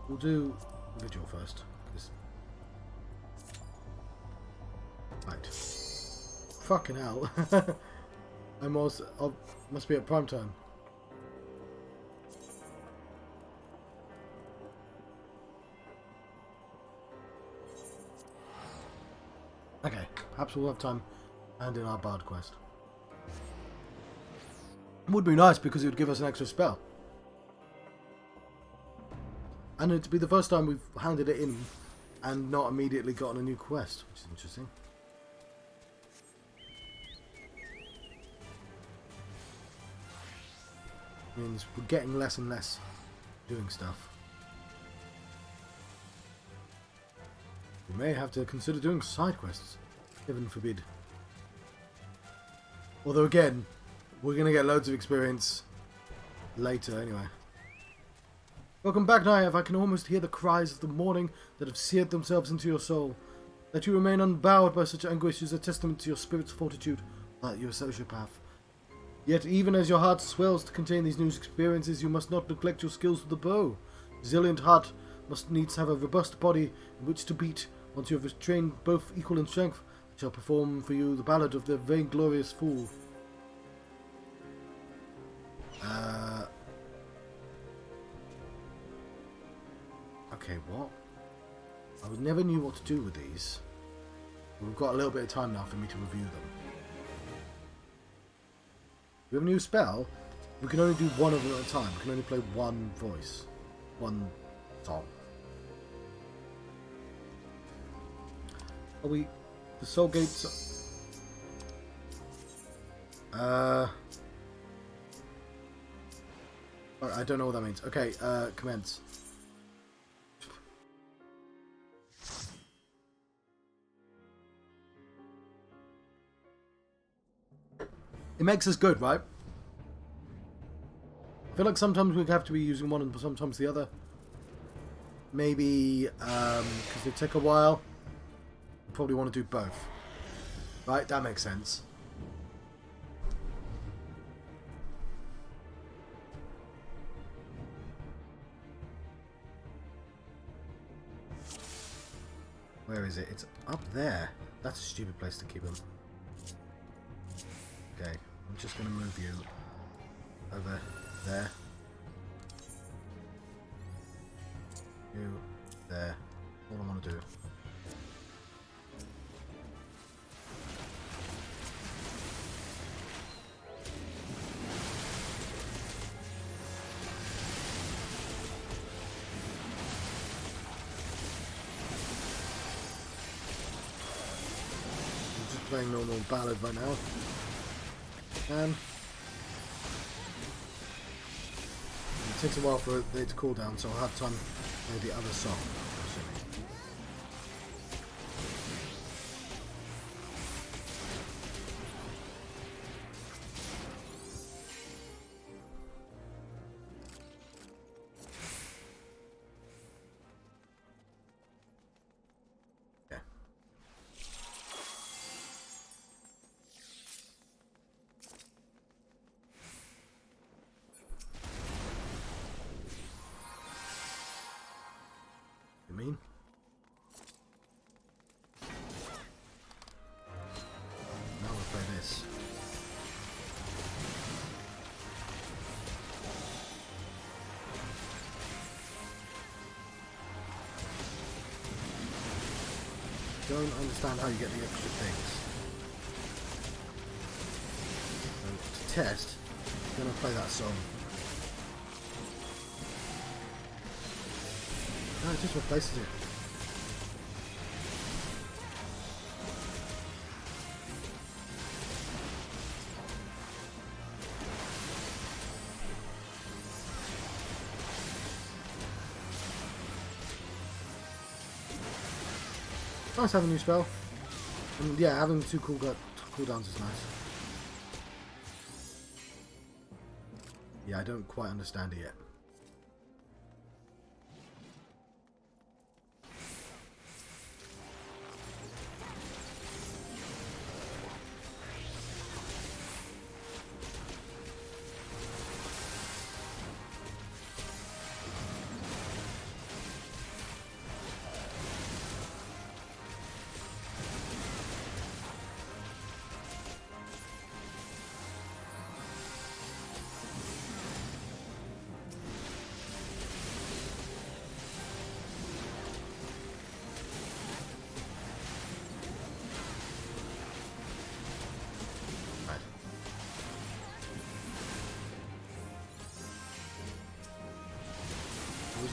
We'll do Vigil first, because... Right. Fucking hell. I must be at prime time. Okay, perhaps we'll have time and in our Bard quest. It would be nice because it would give us an extra spell. And it'd be the first time we've handed it in and not immediately gotten a new quest, which is interesting. Means we're getting less and less doing stuff. We may have to consider doing side quests. Heaven forbid. Although again, we're going to get loads of experience later anyway. Welcome back, Naive. I can almost hear the cries of the morning that have seared themselves into your soul. That you remain unbowed by such anguish is a testament to your spirit's fortitude, like your sociopath. Yet even as your heart swells to contain these new experiences, you must not neglect your skills with the bow. Resilient heart must needs have a robust body in which to beat. Once you have trained both equal in strength, I shall perform for you the ballad of the vainglorious fool. Okay, what? I never knew what to do with these. We've got a little bit of time now for me to review them. We have a new spell. We can only do one of them at a time. We can only play one voice. One song. Are we... The soul gates... I don't know what that means. Okay, commence. It makes us good, right? I feel like sometimes we have to be using one and sometimes the other. Maybe, because they take a while. We probably want to do both. Right, that makes sense. Where is it? It's up there. That's a stupid place to keep them. Okay, I'm just going to move you over there. You there. All I want to do. I'm just playing normal ballad right now. It takes a while for it to cool down, so I'll have time to play the other song. Mean? Now we'll play this. don't understand how you get the extra things. So, to test, I'm going to play that song. No, it just replaces it. Nice having a new spell. And yeah, having the two cooldowns is nice. Yeah, I don't quite understand it yet.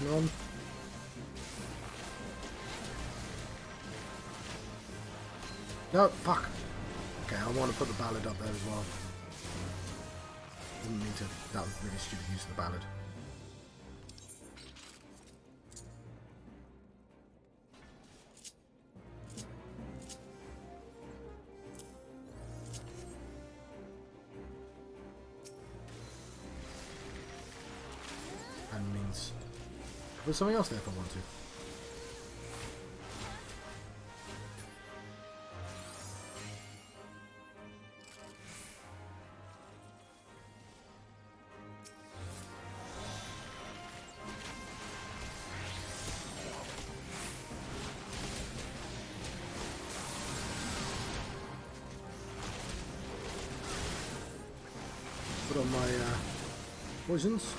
On. No, fuck. Okay, I want to put the ballad up there as well. Didn't mean to. That was really stupid use of the ballad. And means. Put something else there if I want to. Put on my poisons.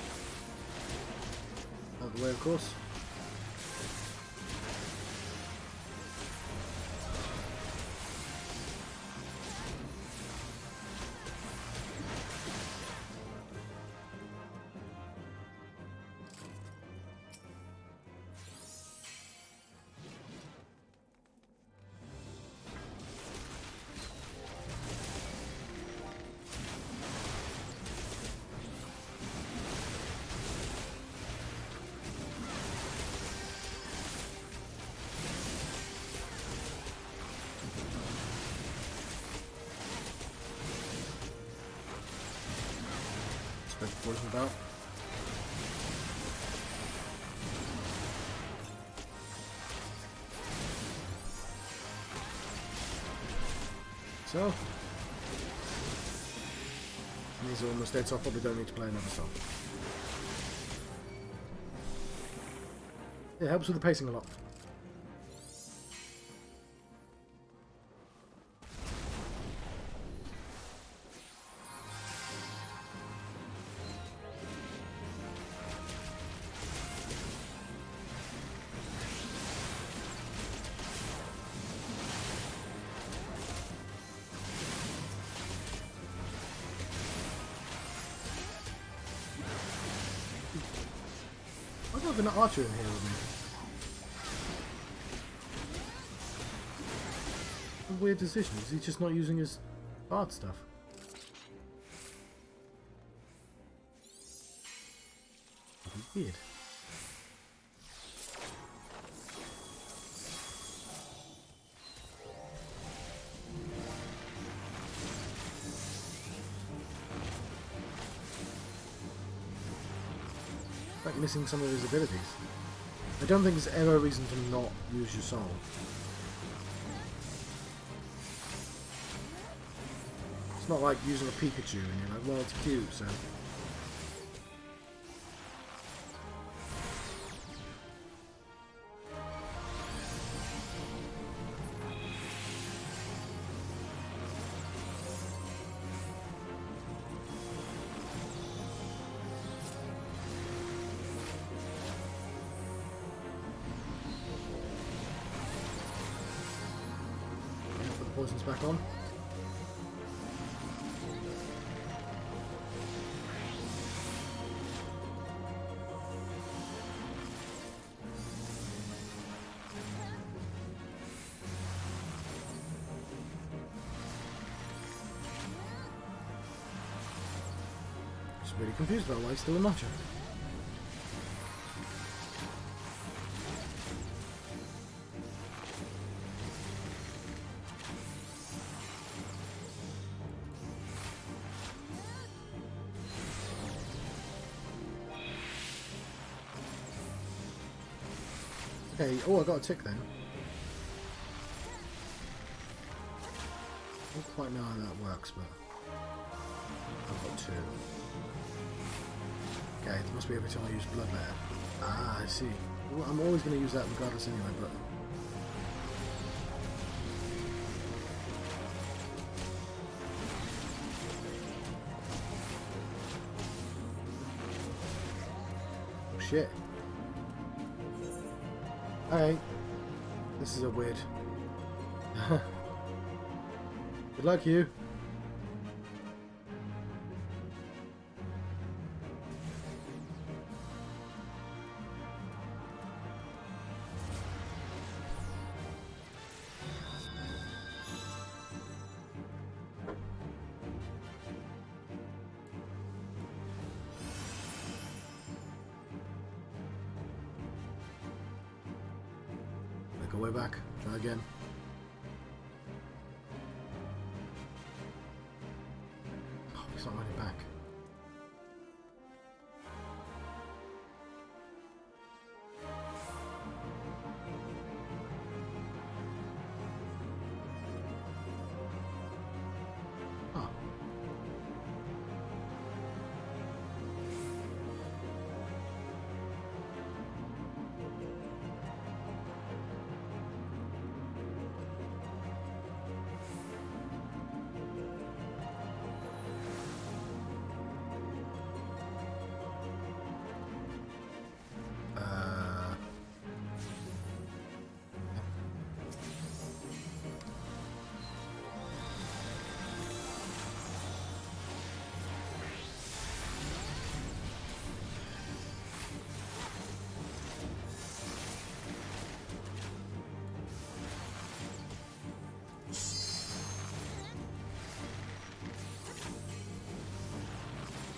Out of the way, of course. Poison about. So these are almost dead, so I probably don't need to play another song. It helps with the pacing a lot. I don't have an archer in here with me. A weird decision. Is he just not using his bard stuff? Weird. Like missing some of his abilities. I don't think there's ever a reason to not use your soul. It's not like using a Pikachu and you're like, well, it's cute, so... Poison's back on. Just really confused about why he's still a notcher. Okay, oh, I got a tick then. I don't quite know how that works, but I've got 2. Okay, it must be every time I use blood letter. Ah, I see. Well, I'm always going to use that regardless anyway, but... Oh, shit. Alright. This is a weird... Good luck, you. Make our way back. Try again. Oh, he's not running back. Oh.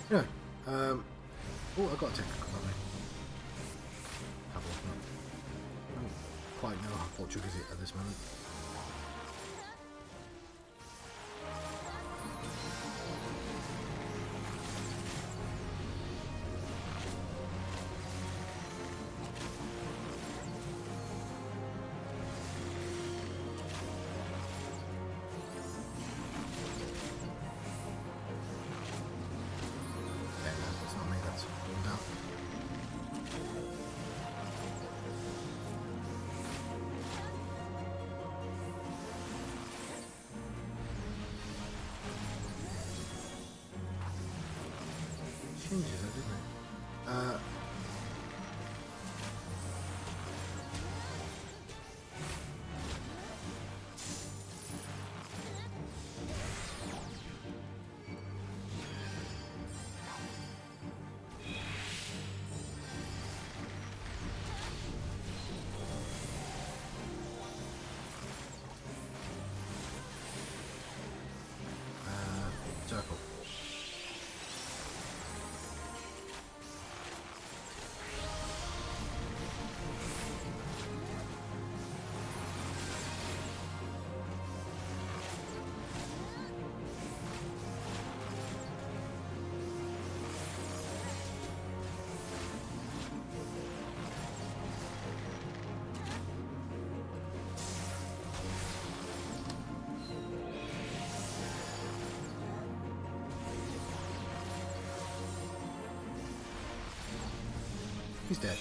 Anyway, oh, I got a tick. Probably. Couple of them. I don't quite know what triggers it at this moment. Changes it, didn't it? Circle. He's dead.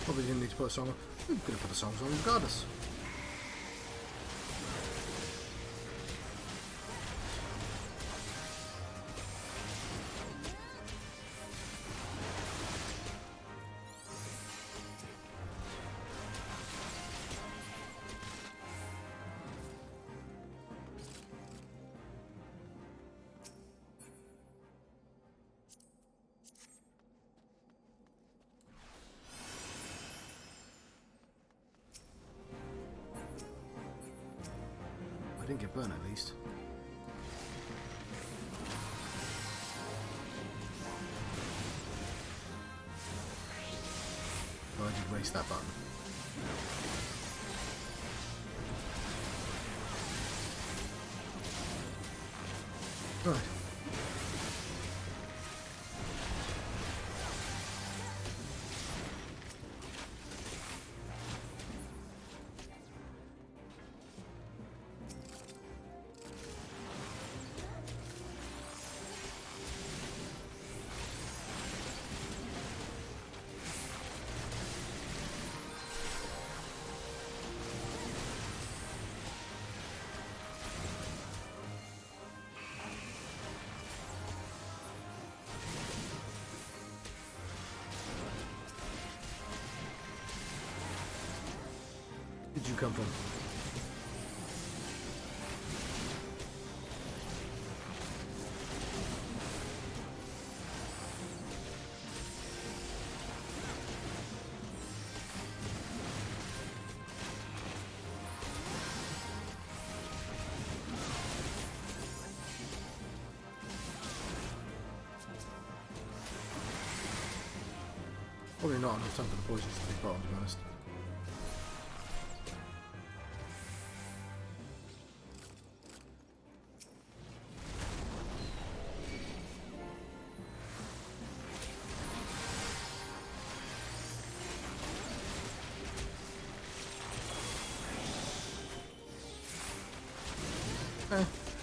Probably didn't need to put a song on. We could have put the songs on regardless. I didn't get burned at least. Oh, I did waste that button. Right. Where did you come from? Probably not enough time for the poisons to be put on, to be honest.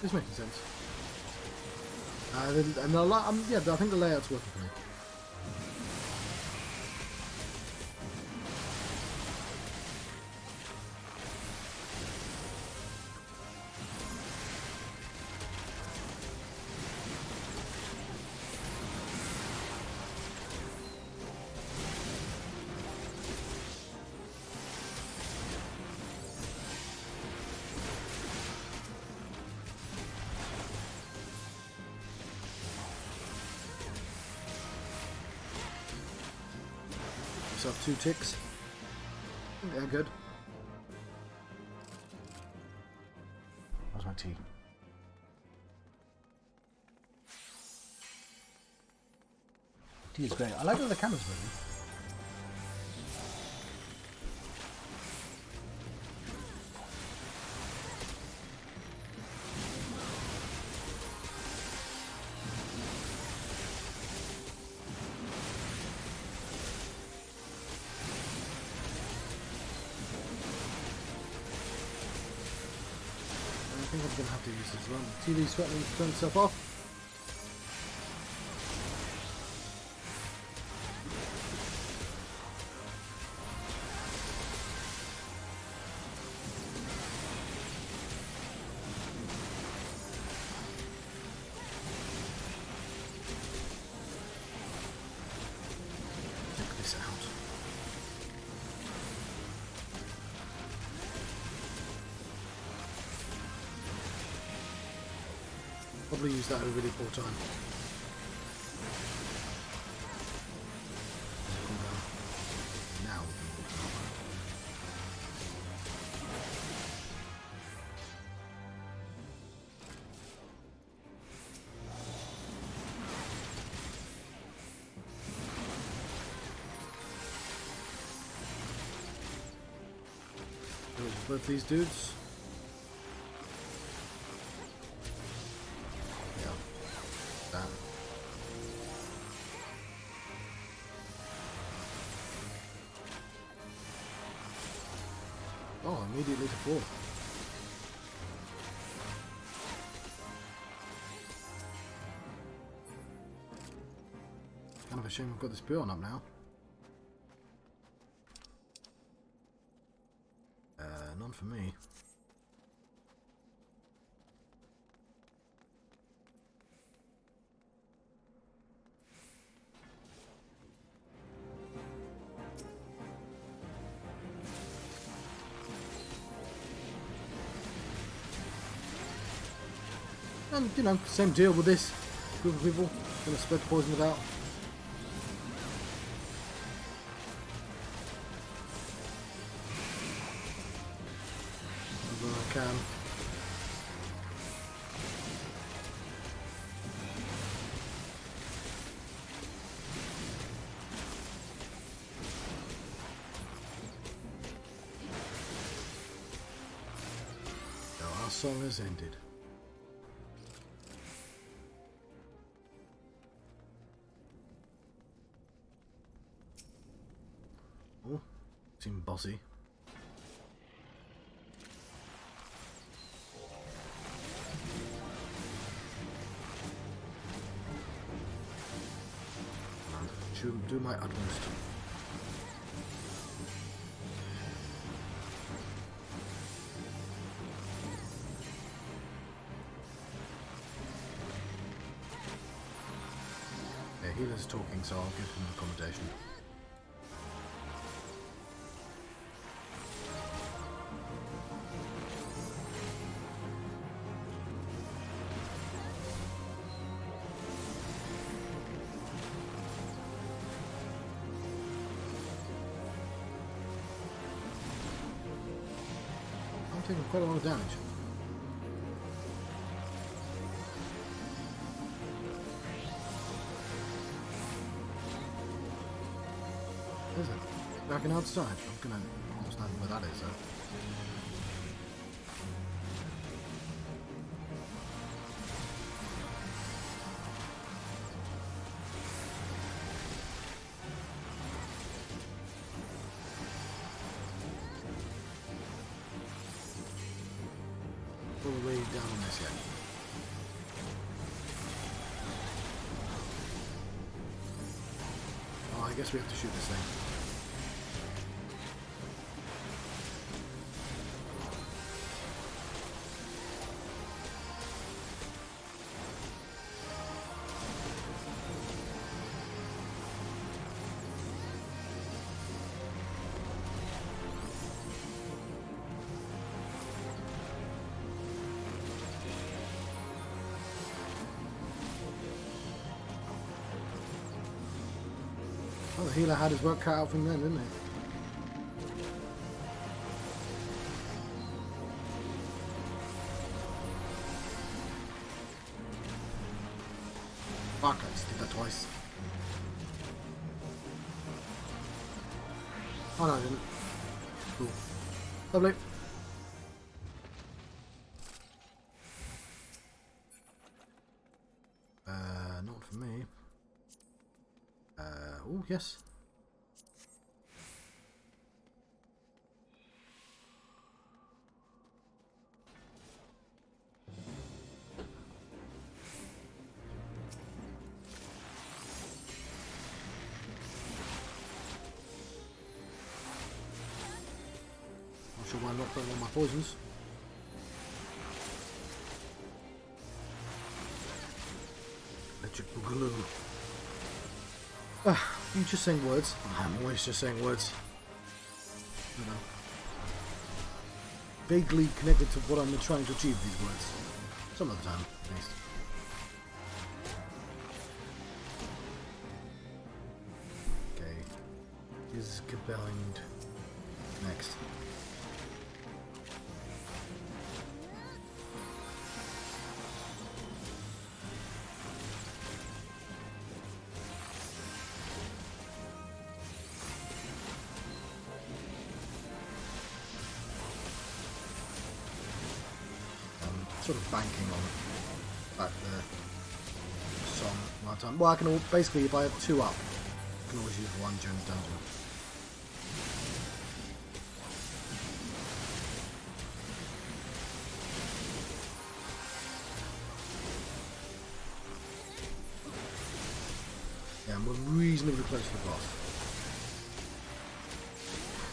It's making sense. Yeah, I think the layout's working for me. Myself 2 ticks. Yeah, good. How's my tea? Tea is great. I like that the camera's moving. I think I'm going to have to use this as well. The TV's threatening to turn itself off. Check this out. Probably use that at a really poor time. Cool down. Now we can put it on. There's both these dudes. Oh, immediately to 4. Kind of a shame I've got this Bjorn up now. None for me. And, you know, same deal with this group of people. Gonna spread the poison about. Wherever I can. So our song has ended. Seem bossy. Should do my utmost. Yeah, healer's talking, so I'll give him accommodation. Taking quite a lot of damage. Is it? Backing outside. I'm gonna understand where that is though. Probably down on this yet. Oh, I guess we have to shoot this thing. Well, the healer had his work cut out from then, didn't he? Fuck, I just did that twice. Oh no, I didn't. Cool. Lovely. Not for me. Oh, yes. Not sure why I'm not putting all my poisons. Electric Boogaloo. Ah, I'm just saying words. I'm always just saying words. You know. Vaguely connected to what I'm trying to achieve, these words. Some of the time, at least. Okay. Is Gebellind next? Sort of banking on like the song my time. Well, I can basically, if I have two up, I can always use one during the dungeon. Yeah, and we're reasonably close to the boss.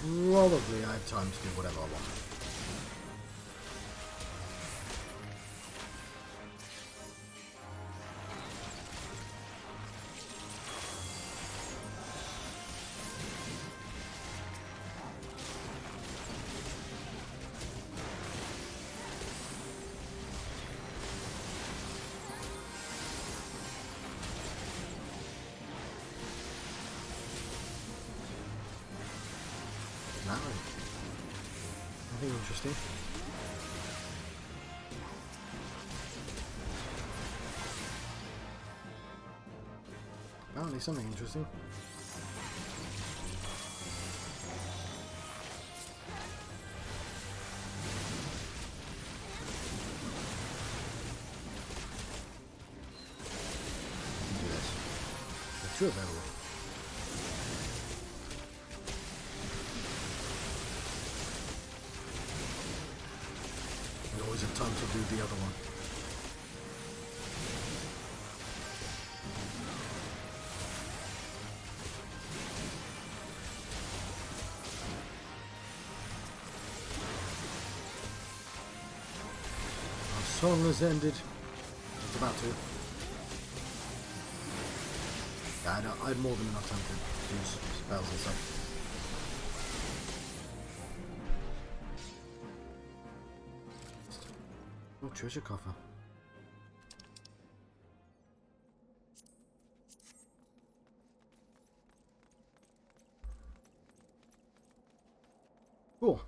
Probably I have time to do whatever I want. Nothing. Nothing interesting. Apparently something interesting. Do this. There are two available. We always have time to do the other one. Song has ended. It's about to. Yeah, I had more than enough time to use spells and stuff. Oh, treasure coffer. Cool.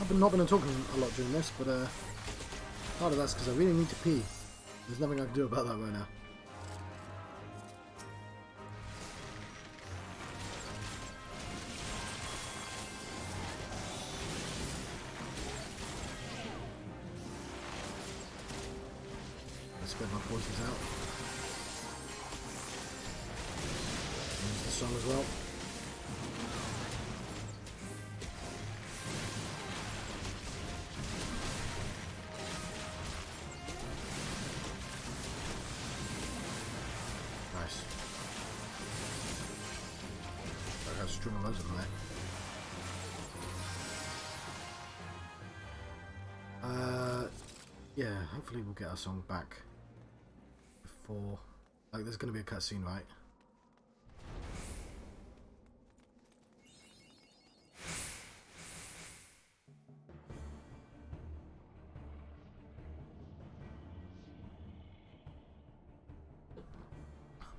I've not been talking a lot during this, but part of that's because I really need to pee. There's nothing I can do about that right now. Let's spread my poisons out. Use the song as well. String of loads of them there. Yeah, hopefully we'll get our song back before. Like, there's going to be a cutscene, right?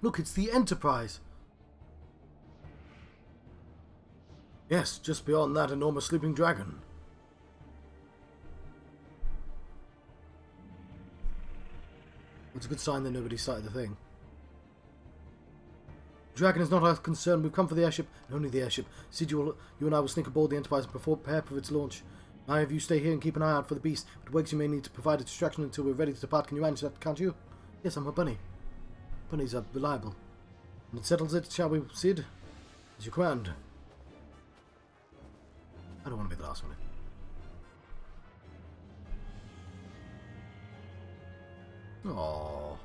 Look, it's the Enterprise! Yes, just beyond that enormous sleeping dragon. It's a good sign that nobody sighted the thing. The dragon is not our concern. We've come for the airship, and only the airship. Sid, you and I will sneak aboard the Enterprise and prepare for its launch. Neither of you stay here and keep an eye out for the beast. But Wiggs, you may need to provide a distraction until we're ready to depart. Can you manage that, can't you? Yes, I'm a bunny. Bunnies are reliable. And it settles it, shall we, Sid? As you command. I don't want to be the last one. Aww.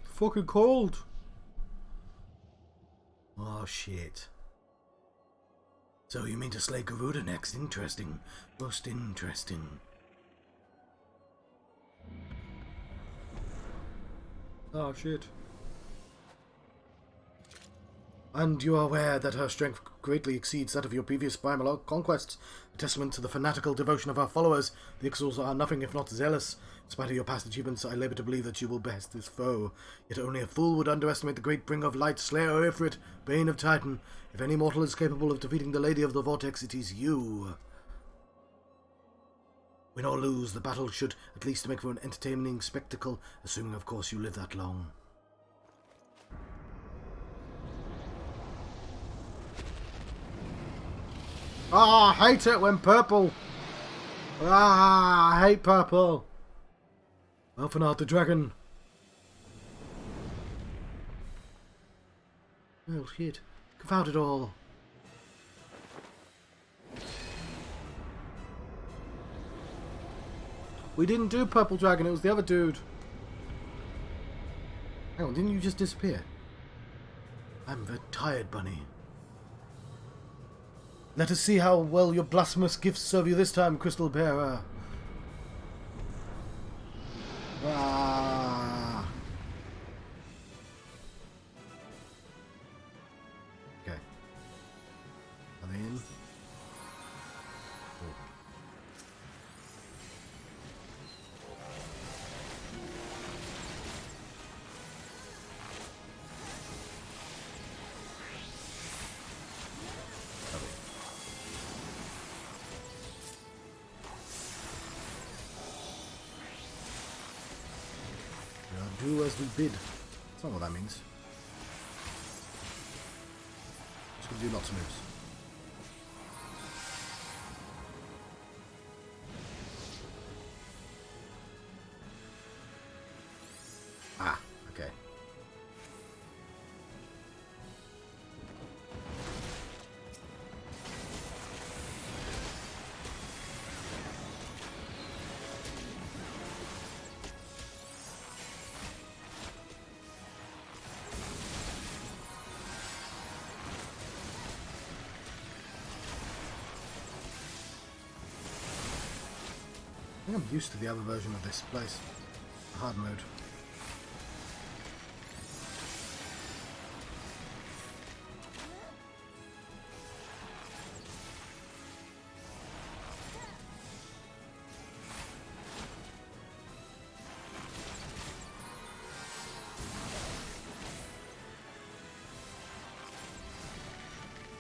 Fucking cold. Oh shit. So you mean to slay Garuda next? Interesting. Most interesting. Oh shit. And you are aware that her strength greatly exceeds that of your previous primal conquests, a testament to the fanatical devotion of her followers. The Ixals are nothing if not zealous. In spite of your past achievements, I labour to believe that you will best this foe. Yet only a fool would underestimate the great bringer of light, slayer of Ifrit, bane of Titan. If any mortal is capable of defeating the Lady of the Vortex, it is you. Win or lose, the battle should at least make for an entertaining spectacle, assuming, of course, you live that long. Ah, I hate it when purple. Ah, I hate purple. Alphanard the dragon. Oh shit. Confound it all. We didn't do purple dragon, it was the other dude. Hang on, didn't you just disappear? I'm very tired, Bunny. Let us see how well your blasphemous gifts serve you this time, Crystal Bearer. Ah. Okay. Are they in? Oh. Do as we bid. That's not what that means. Just gonna do lots of moves. Ah, okay. I think I'm used to the other version of this place. Hard mode.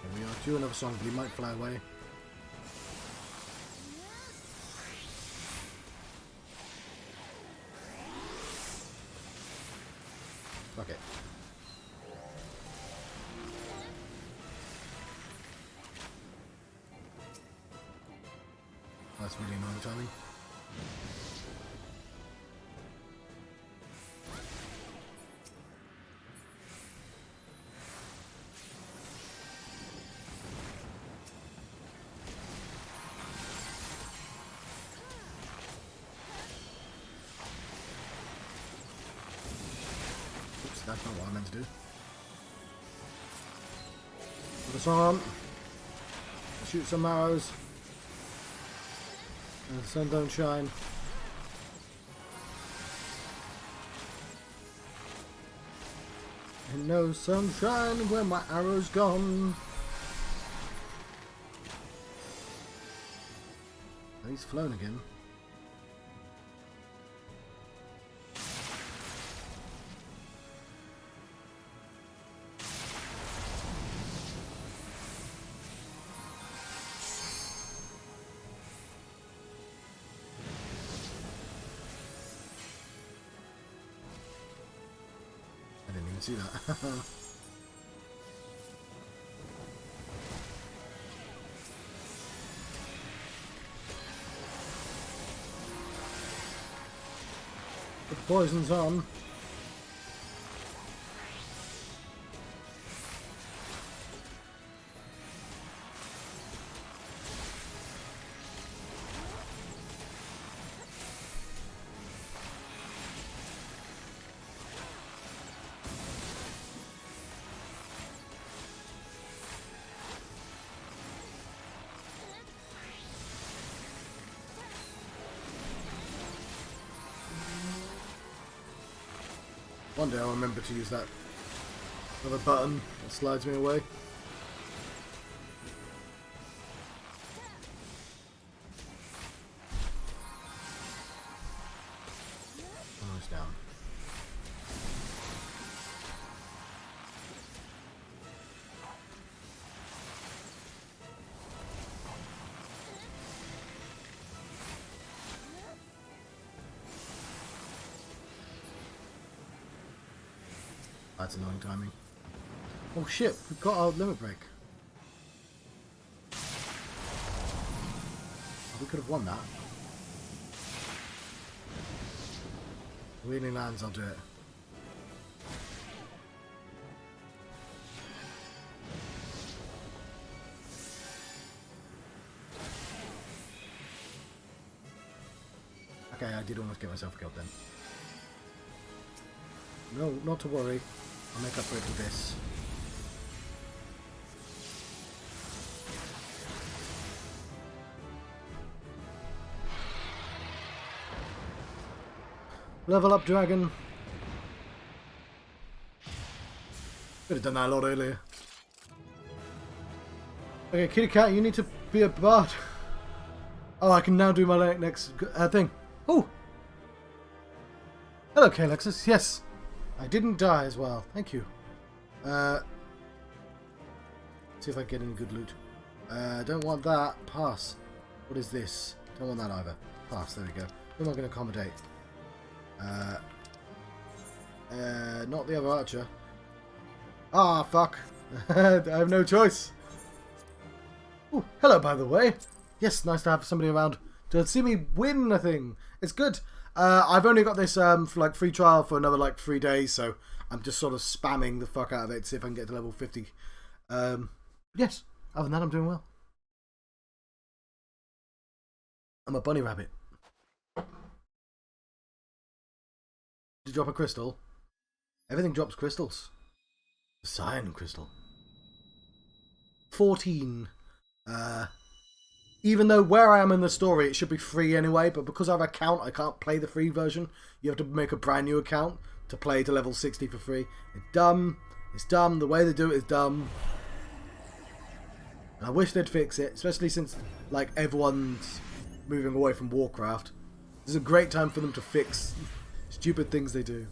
Here we are, do another song, but he might fly away. Fuck it. That's really annoying timing. That's not what I meant to do. Put us on. Shoot some arrows. And the sun don't shine. And no sunshine when my arrow's gone. Oh, he's flown again. See that. Put the poisons on. One day I'll remember to use that other button that slides me away. Almost down. That's annoying timing. Oh shit, we've got our limit break. Oh, we could have won that. Wheeling lands, I'll do it. Okay, I did almost get myself killed then. No, not to worry. I'll make up for it with this. Level up, dragon. Could have done that a lot earlier. Okay, kitty cat, you need to be a bard. Oh, I can now do my next thing. Oh! Hello, Kalexis. Yes. I didn't die as well. Thank you. See if I get any good loot. Don't want that. Pass. What is this? Don't want that either. Pass. There we go. Who am I going to accommodate? Not the other archer. Ah, fuck. I have no choice. Ooh, hello, by the way. Yes, nice to have somebody around to see me win a thing. It's good. I've only got this for like free trial for another like 3 days, so I'm just sort of spamming the fuck out of it to see if I can get to level 50. Yes, other than that, I'm doing well. I'm a bunny rabbit. Did you drop a crystal? Everything drops crystals. The cyan crystal. 14. Even though where I am in the story, it should be free anyway, but because I have an account, I can't play the free version. You have to make a brand new account to play to level 60 for free. It's dumb. It's dumb. The way they do it is dumb. And I wish they'd fix it, especially since like everyone's moving away from Warcraft. This is a great time for them to fix stupid things they do.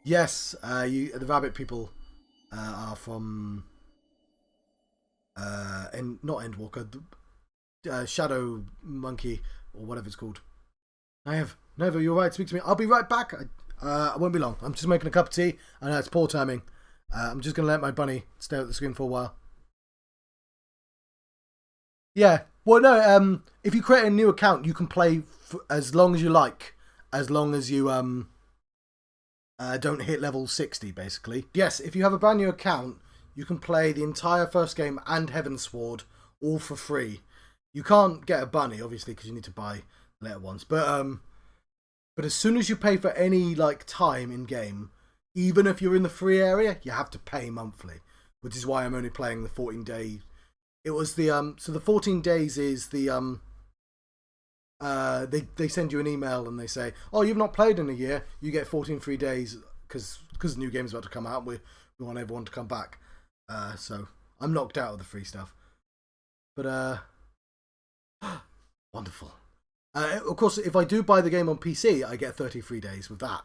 Yes, the rabbit people are from not Endwalker, Shadow Monkey or whatever it's called. Nova, you're right. Speak to me. I'll be right back. I won't be long. I'm just making a cup of tea. I know it's poor timing. I'm just gonna let my bunny stay at the screen for a while. Yeah. Well, no. If you create a new account, you can play as long as you like, as long as you don't hit level 60, basically. Yes. If you have a brand new account, you can play the entire first game and Heavensward all for free. You can't get a bunny, obviously, because you need to buy the later ones. But as soon as you pay for any like time in game, even if you're in the free area, you have to pay monthly, which is why I'm only playing the 14-day. It was the so the 14 days is the they send you an email and they say, oh, you've not played in a year, you get 14 free days because the new game's about to come out. We want everyone to come back. So I'm knocked out of the free stuff. But wonderful. Of course, if I do buy the game on PC, I get 30 free days with that.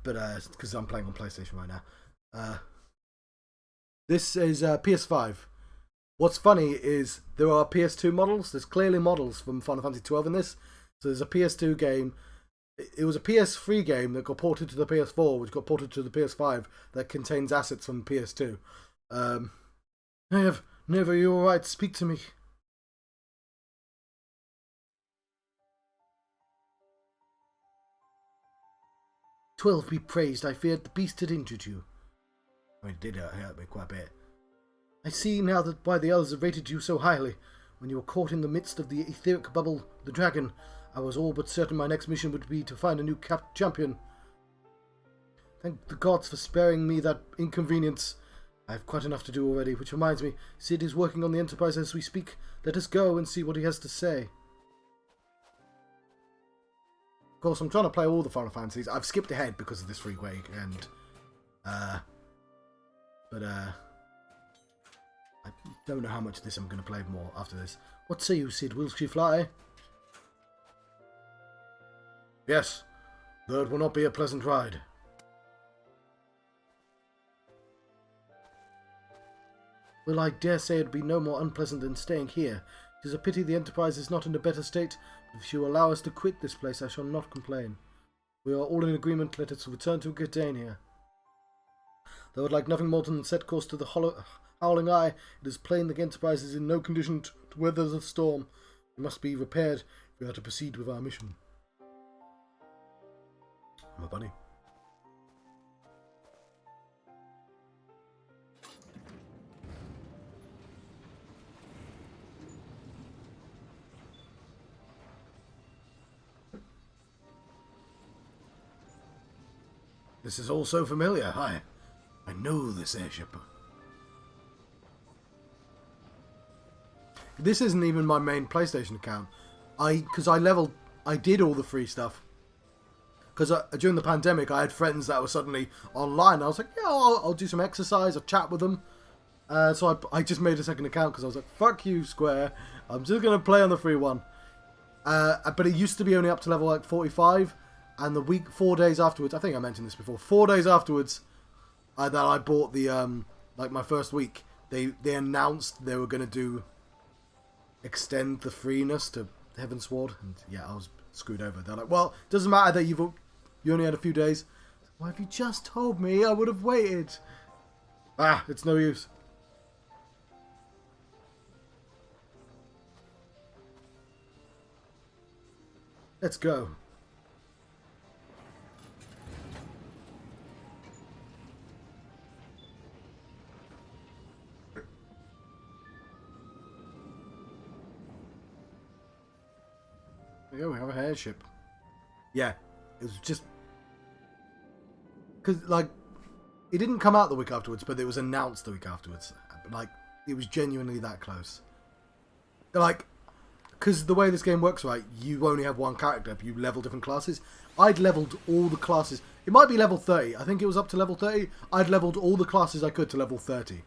But because I'm playing on PlayStation right now. This is PS5. What's funny is there are PS2 models. There's clearly models from Final Fantasy XII in this. So there's a PS2 game. It was a PS3 game that got ported to the PS4, which got ported to the PS5 that contains assets from PS2. Never, you alright? Speak to me. "12 be praised, I feared the beast had injured you." I mean, it did hurt me quite a bit. "I see now that why the others have rated you so highly. When you were caught in the midst of the etheric bubble, the dragon, I was all but certain my next mission would be to find a new champion. Thank the gods for sparing me that inconvenience. I have quite enough to do already, which reminds me, Sid is working on the Enterprise as we speak. Let us go and see what he has to say." Of course, I'm trying to play all the Final Fantasies. I've skipped ahead because of this free week, and I don't know how much of this I'm going to play more after this. "What say you, Sid? Will she fly?" "Yes, though it will not be a pleasant ride." "Well, I dare say it would be no more unpleasant than staying here. It is a pity the Enterprise is not in a better state, but if she will allow us to quit this place, I shall not complain. We are all in agreement, let us return to Gardania. Though I would like nothing more than set course to the Howling Eye, it is plain the Enterprise is in no condition to weather the storm. It must be repaired if we are to proceed with our mission." I'm a bunny. This is all so familiar. I know this airship. This isn't even my main PlayStation account. I did all the free stuff. Because during the pandemic, I had friends that were suddenly online. I was like, yeah, I'll do some exercise, I'll chat with them. So I just made a second account because I was like, fuck you, Square. I'm just going to play on the free one. But it used to be only up to level like 45. And the 4 days afterwards, I think I mentioned this before, 4 days afterwards that I bought the, like my first week, they announced they were going to extend the freeness to Heavensward. And yeah, I was screwed over. They're like, well, it doesn't matter that you only had a few days. Why have you just told me? I would have waited. It's no use. Let's go. There you go, we have a airship. Yeah, it was just... Because, like, it didn't come out the week afterwards, but it was announced the week afterwards. Like, it was genuinely that close. They're like... Because the way this game works, right, you only have one character, but you level different classes. I'd leveled all the classes. It might be level 30. I think it was up to level 30. I'd leveled all the classes I could to level 30.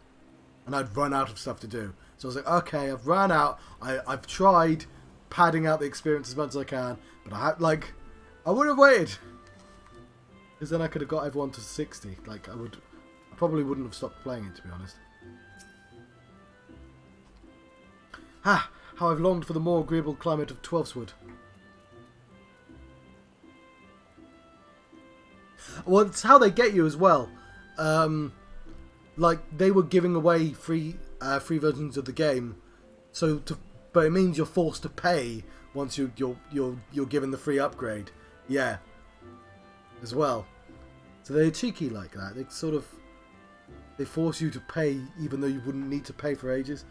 And I'd run out of stuff to do. So I was like, okay, I've run out. I've tried padding out the experience as much as I can. But I would have waited. Because then I could have got everyone to 60. I probably wouldn't have stopped playing it, to be honest. How I've longed for the more agreeable climate of Twelfthwood. Well, it's how they get you as well. Like, they were giving away free versions of the game, but it means you're forced to pay once you're given the free upgrade. Yeah, as well. So they're cheeky like that. They force you to pay even though you wouldn't need to pay for ages.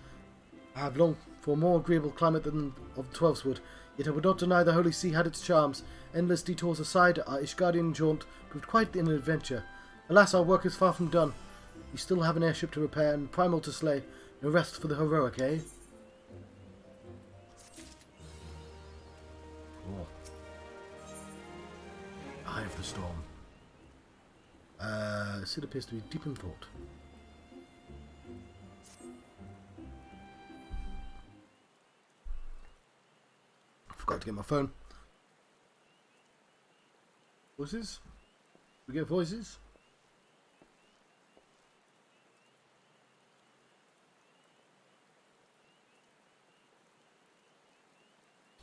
I have longed for a more agreeable climate than of Twelfthwood, yet I would not deny the Holy See had its charms. Endless detours aside, our Ishgardian jaunt proved quite an adventure. Alas, our work is far from done. We still have an airship to repair and primal to slay. No rest for the heroic, eh? Oh. Eye of the storm. Sid appears to be deep in thought. Forgot to get my phone. Voices? We get voices?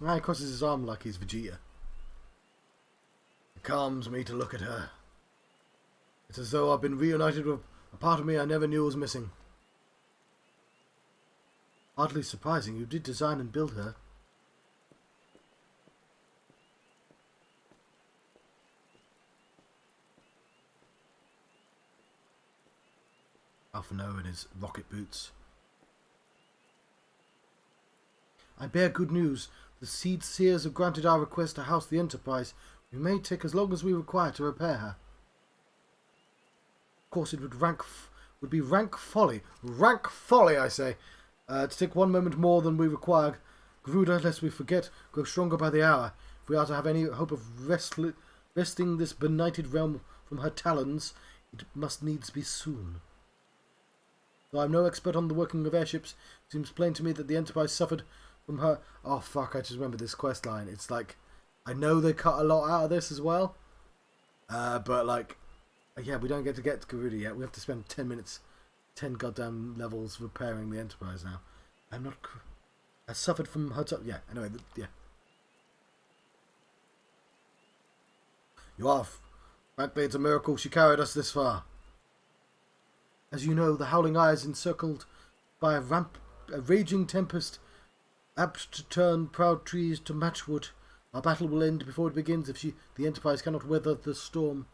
He crosses his arm like he's Vegeta. It calms me to look at her. It's as though I've been reunited with a part of me I never knew was missing. Hardly surprising, you did design and build her. Alphano in his rocket boots. I bear good news. The Seed Seers have granted our request to house the Enterprise. We may take as long as we require to repair her. Of course, it would be rank folly, I say, to take one moment more than we require. Garuda, lest we forget, grow stronger by the hour. If we are to have any hope of wresting this benighted realm from her talons, it must needs be soon. Though I'm no expert on the working of airships, it seems plain to me that the Enterprise suffered from her... Oh, fuck, I just remember this quest line. It's like, I know they cut a lot out of this as well. But, like, yeah, we don't get to Garuda yet. We have to spend 10 minutes, 10 goddamn levels repairing the Enterprise now. I'm not... I suffered from her... Yeah, anyway, yeah. You are. Frankly, it's a miracle she carried us this far. As you know, the Howling Eye is encircled by a raging tempest, apt to turn proud trees to matchwood. Our battle will end before it begins if the Enterprise cannot weather the storm.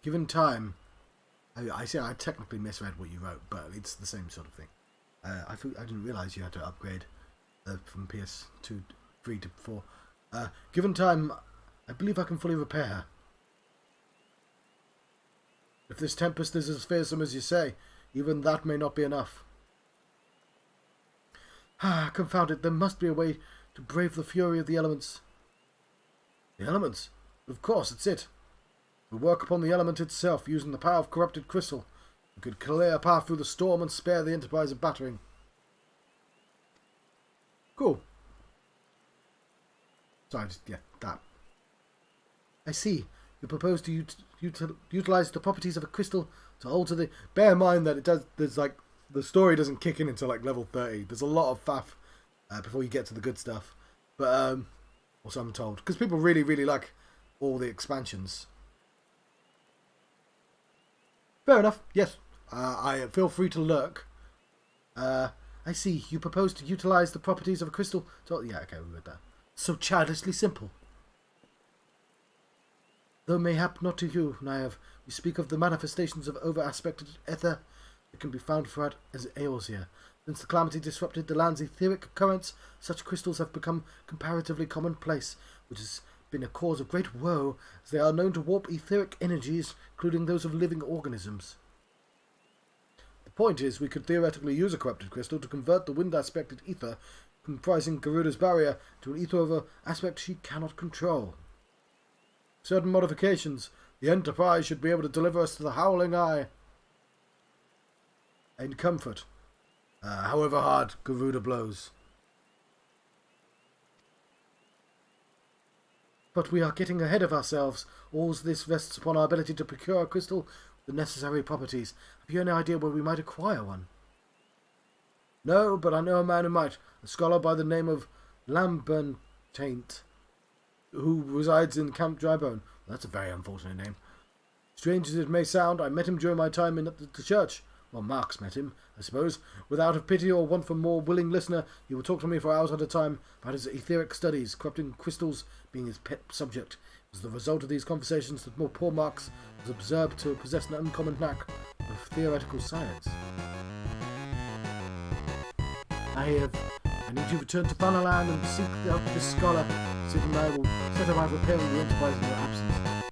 Given time, I technically misread what you wrote, but it's the same sort of thing. I didn't realise you had to upgrade From PS2, 3 to 4. Given time, I believe I can fully repair her. If this tempest is as fearsome as you say, even that may not be enough. Confound it, there must be a way to brave the fury of the elements. The elements? Of course, it's it. We work upon the element itself, using the power of corrupted crystal. We could clear a path through the storm and spare the Enterprise a battering. Cool. Sorry, that. I see. You propose to utilize the properties of a crystal to alter the... Bear in mind that it does. There's like the story doesn't kick in until like level 30. There's a lot of faff before you get to the good stuff. But also I'm told, because people really, really like all the expansions. Fair enough. Yes, I feel free to lurk. I see. You propose to utilize the properties of a crystal. So yeah, okay, we read that. So childishly simple. Though mayhap not to you, Naive, we speak of the manifestations of over-aspected ether that can be found throughout as Eorzea. Since the calamity disrupted the land's etheric currents, such crystals have become comparatively commonplace, which has been a cause of great woe, as they are known to warp etheric energies, including those of living organisms. The point is, we could theoretically use a corrupted crystal to convert the wind-aspected ether, comprising Garuda's barrier, to an ether of an aspect she cannot control. Certain modifications, the Enterprise should be able to deliver us to the Howling Eye in comfort, however hard Garuda blows. But we are getting ahead of ourselves. All this rests upon our ability to procure a crystal with the necessary properties. Have you any idea where we might acquire one? No, but I know a man who might, a scholar by the name of Lambertaint, who resides in Camp Drybone. That's a very unfortunate name. Strange as it may sound, I met him during my time in the church. Well, Marx met him, I suppose. Without a pity or want for more willing listener, he would talk to me for hours at a time about his etheric studies, corrupting crystals being his pet subject. It was the result of these conversations that poor Marx was observed to possess an uncommon knack of theoretical science. I need you to return to Thanalan and seek the help of this scholar. Sid and I will set about repairing the Enterprise in your absence.